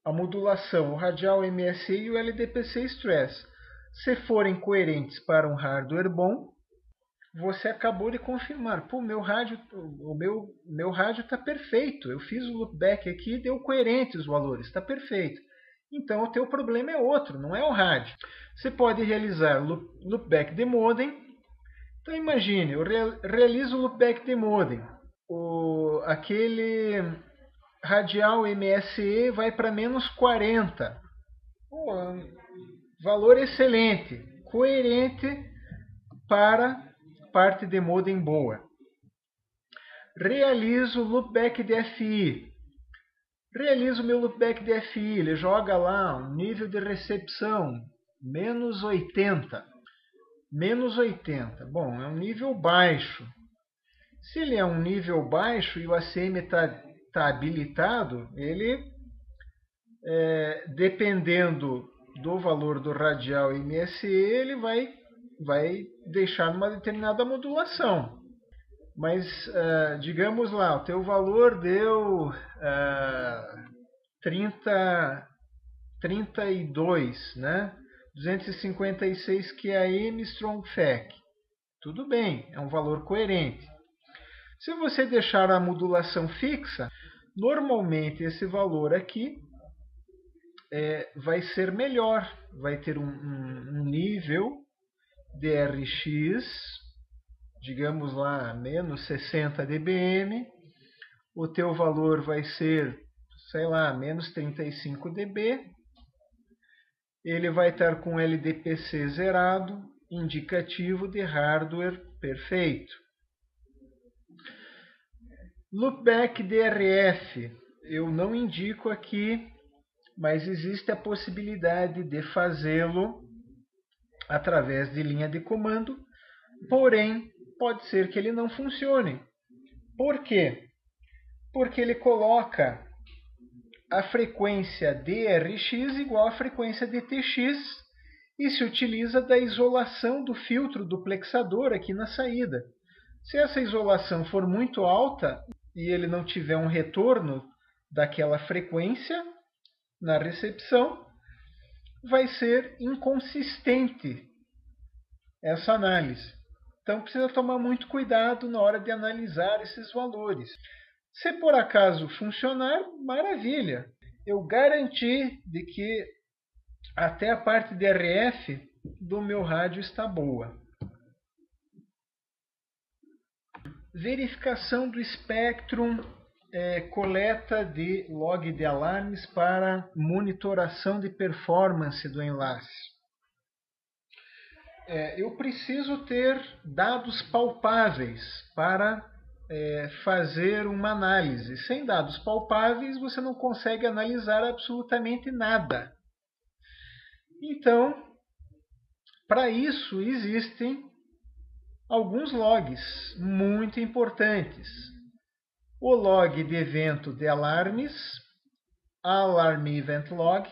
a modulação, o radial MSE e o LDPC Stress. Se forem coerentes para um hardware bom, você acabou de confirmar. Pô, meu rádio está perfeito. Eu fiz o loopback aqui e deu coerente os valores. Está perfeito. Então, o teu problema é outro, não é o rádio. Você pode realizar loopback de modem. Então, imagine, eu realizo o loopback de modem. Aquele radial MSE vai para menos 40. Pô, valor excelente. Coerente para parte de modem boa. Realizo o loopback de FI. Realizo o meu loopback de FI. Ele joga lá um nível de recepção menos 80. Menos 80. Bom, é um nível baixo. Se ele é um nível baixo e o ACM está habilitado, ele, dependendo do valor do radial MSE, ele vai deixar numa determinada modulação. Mas, digamos lá, o teu valor deu 32, né? 256 QAM Strong FEC. Tudo bem, é um valor coerente. Se você deixar a modulação fixa, normalmente esse valor aqui vai ser melhor. Vai ter um nível de RX, digamos lá, menos 60 dBm. O teu valor vai ser, sei lá, menos 35 dB. Ele vai estar com LDPC zerado, indicativo de hardware perfeito. Loopback DRF, eu não indico aqui, mas existe a possibilidade de fazê-lo através de linha de comando, porém, pode ser que ele não funcione. Por quê? Porque ele coloca a frequência DRX igual à frequência DTX e se utiliza da isolação do filtro duplexador aqui na saída. Se essa isolação for muito alta e ele não tiver um retorno daquela frequência na recepção, vai ser inconsistente essa análise. Então precisa tomar muito cuidado na hora de analisar esses valores. Se por acaso funcionar, maravilha. Eu garanti de que até a parte de RF do meu rádio está boa. Verificação do espectro, coleta de log de alarmes para monitoração de performance do enlace. Eu preciso ter dados palpáveis para fazer uma análise. Sem dados palpáveis, você não consegue analisar absolutamente nada. Então, para isso existem alguns logs muito importantes. O log de evento de alarmes, Alarm Event Log,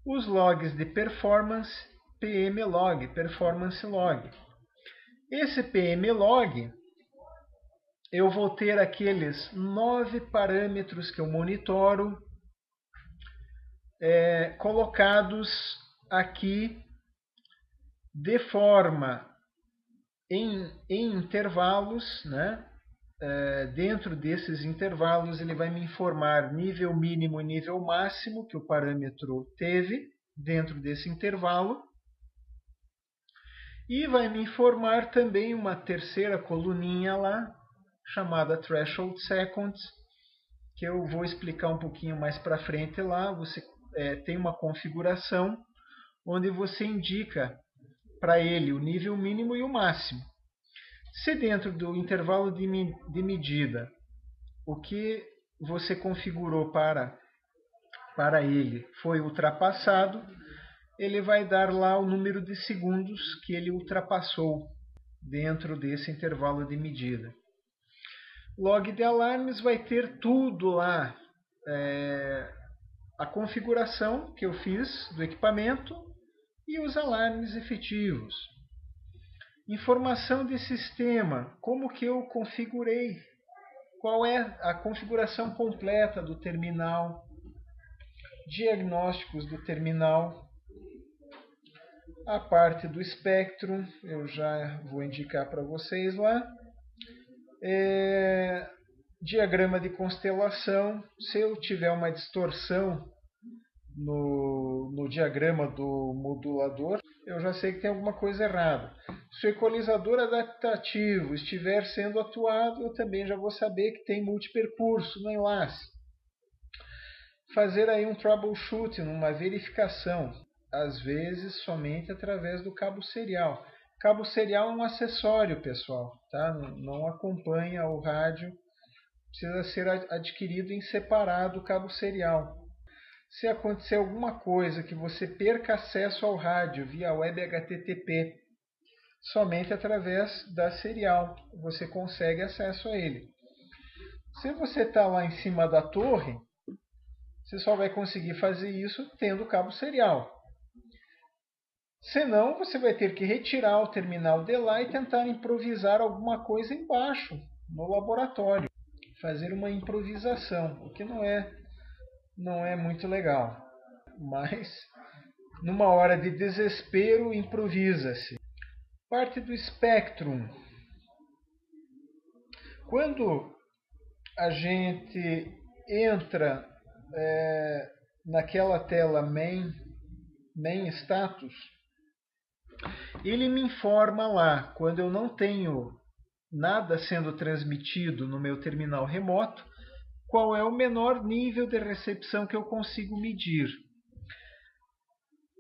os logs de performance, PM Log, Performance Log. Esse PM Log, eu vou ter aqueles 9 parâmetros que eu monitoro colocados aqui de forma em intervalos, né? Dentro desses intervalos ele vai me informar nível mínimo e nível máximo que o parâmetro teve dentro desse intervalo. E vai me informar também uma terceira coluninha lá, chamada Threshold Seconds, que eu vou explicar um pouquinho mais para frente lá. Você tem uma configuração onde você indica para ele o nível mínimo e o máximo. Se dentro do intervalo de medida o que você configurou para ele foi ultrapassado, ele vai dar lá o número de segundos que ele ultrapassou dentro desse intervalo de medida. Log de alarmes vai ter tudo lá, a configuração que eu fiz do equipamento e os alarmes efetivos. Informação de sistema, como que eu configurei, qual é a configuração completa do terminal, diagnósticos do terminal, a parte do Spectrum, eu já vou indicar para vocês lá, diagrama de constelação, se eu tiver uma distorção no diagrama do modulador, eu já sei que tem alguma coisa errada. Se o equalizador adaptativo estiver sendo atuado, eu também já vou saber que tem multipercurso no enlace. Fazer aí um troubleshooting, uma verificação, às vezes somente através do cabo serial. Cabo serial é um acessório, pessoal, tá? Não acompanha o rádio, precisa ser adquirido em separado o cabo serial. Se acontecer alguma coisa que você perca acesso ao rádio via web HTTP, somente através da serial você consegue acesso a ele. Se você está lá em cima da torre, você só vai conseguir fazer isso tendo cabo serial. Senão, você vai ter que retirar o terminal de lá e tentar improvisar alguma coisa embaixo, no laboratório. Fazer uma improvisação, o que não é muito legal. Mas, numa hora de desespero, improvisa-se. Parte do Spectrum. Quando a gente entra naquela tela main status, ele me informa lá, quando eu não tenho nada sendo transmitido no meu terminal remoto, qual é o menor nível de recepção que eu consigo medir.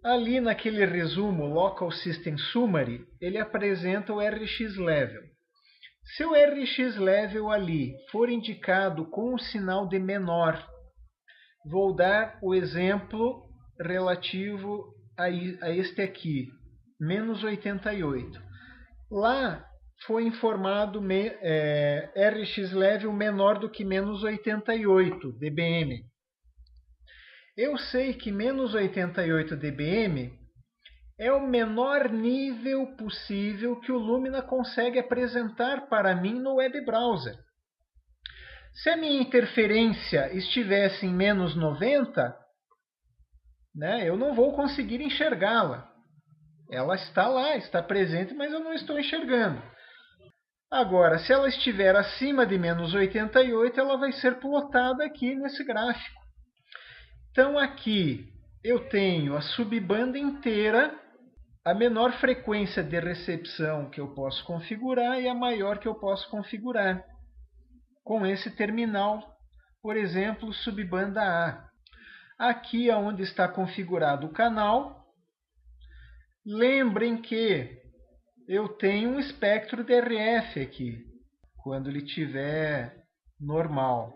Ali naquele resumo Local System Summary, ele apresenta o RX Level. Se o RX Level ali for indicado com um sinal de menor, vou dar o exemplo relativo a este aqui, menos 88. Lá foi informado RX Level menor do que menos 88 dBm. Eu sei que menos 88 dBm é o menor nível possível que o Lumina consegue apresentar para mim no web browser. Se a minha interferência estivesse em menos 90, né, eu não vou conseguir enxergá-la. Ela está lá, está presente, mas eu não estou enxergando. Agora, se ela estiver acima de menos 88, ela vai ser plotada aqui nesse gráfico. Então, aqui eu tenho a subbanda inteira, a menor frequência de recepção que eu posso configurar e a maior que eu posso configurar. Com esse terminal, por exemplo, subbanda A. Aqui é onde está configurado o canal. Lembrem que eu tenho um espectro DRF aqui, quando ele estiver normal.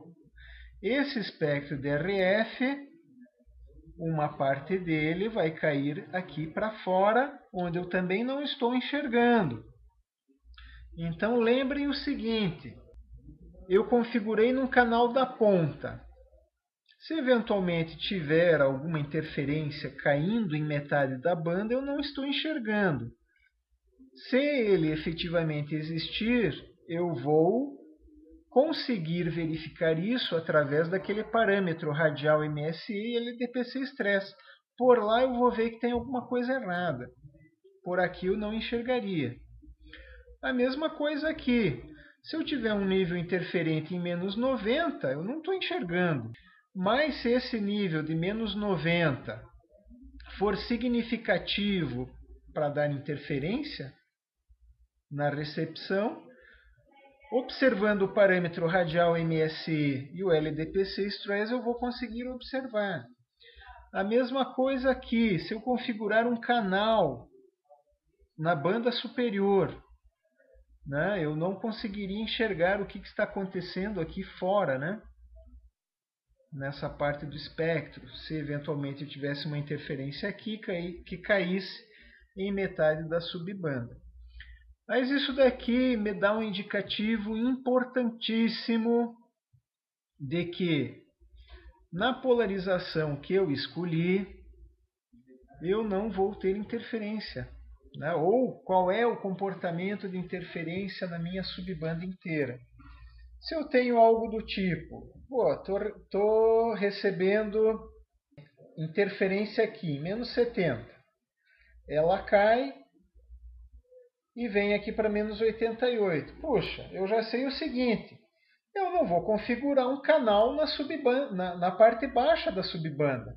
Esse espectro DRF, uma parte dele vai cair aqui para fora, onde eu também não estou enxergando. Então lembrem o seguinte, eu configurei num canal da ponta. Se eventualmente tiver alguma interferência caindo em metade da banda, eu não estou enxergando. Se ele efetivamente existir, eu vou conseguir verificar isso através daquele parâmetro radial MSI e LDPC Stress. Por lá eu vou ver que tem alguma coisa errada. Por aqui eu não enxergaria. A mesma coisa aqui. Se eu tiver um nível interferente em menos 90, eu não estou enxergando. Mas se esse nível de menos 90 for significativo para dar interferência na recepção, observando o parâmetro radial MSI e o LDPC Stress, eu vou conseguir observar. A mesma coisa aqui, se eu configurar um canal na banda superior, né, eu não conseguiria enxergar o que está acontecendo aqui fora, né, nessa parte do espectro, se eventualmente eu tivesse uma interferência aqui que caísse em metade da subbanda. Mas isso daqui me dá um indicativo importantíssimo de que na polarização que eu escolhi, eu não vou ter interferência, né? Ou qual é o comportamento de interferência na minha subbanda inteira. Se eu tenho algo do tipo, estou recebendo interferência aqui, menos 70. Ela cai e vem aqui para menos 88. Puxa, eu já sei o seguinte, eu não vou configurar um canal na subbanda, na parte baixa da subbanda,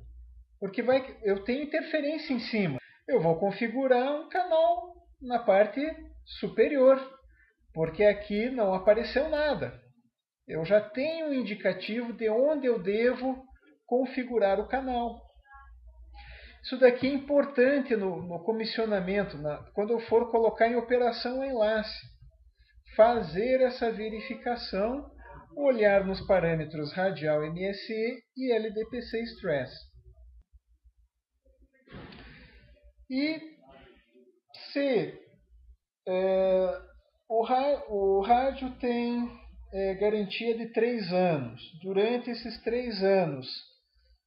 porque eu tenho interferência em cima. Eu vou configurar um canal na parte superior, porque aqui não apareceu nada. Eu já tenho um indicativo de onde eu devo configurar o canal. Isso daqui é importante no comissionamento, quando eu for colocar em operação o enlace. Fazer essa verificação, olhar nos parâmetros radial MSE e LDPC Stress. E se o rádio tem garantia de 3 anos, durante esses 3 anos,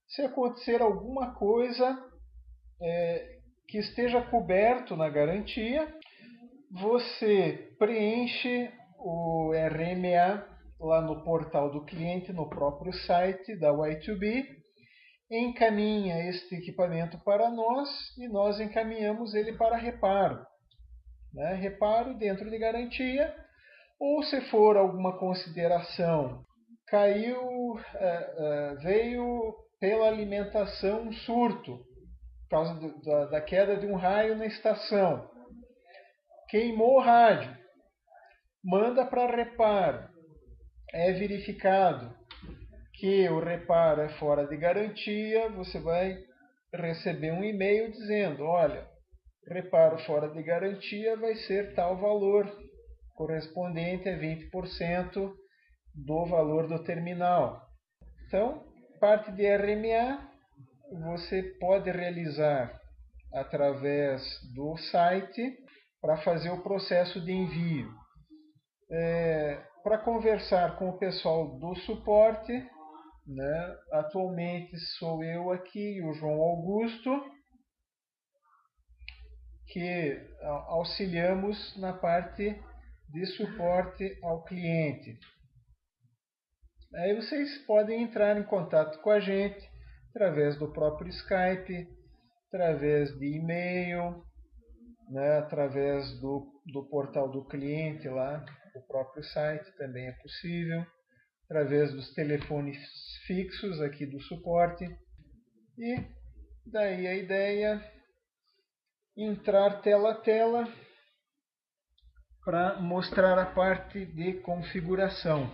se acontecer alguma coisa que esteja coberto na garantia, você preenche o RMA lá no portal do cliente, no próprio site da Y2B, encaminha este equipamento para nós e nós encaminhamos ele para reparo. Né? Reparo dentro de garantia, ou se for alguma consideração, veio pela alimentação um surto, por causa da queda de um raio na estação, queimou o rádio, manda para reparo, é verificado que o reparo é fora de garantia, você vai receber um e-mail dizendo, olha, reparo fora de garantia vai ser tal valor, correspondente a 20% do valor do terminal. Então, parte de RMA você pode realizar através do site para fazer o processo de envio. Para conversar com o pessoal do suporte, né, atualmente sou eu aqui e o João Augusto, que auxiliamos na parte de suporte ao cliente. Aí vocês podem entrar em contato com a gente através do próprio Skype, através de e-mail, né, através do portal do cliente lá, o próprio site também é possível, através dos telefones fixos aqui do suporte. E daí a ideia é entrar tela a tela para mostrar a parte de configuração.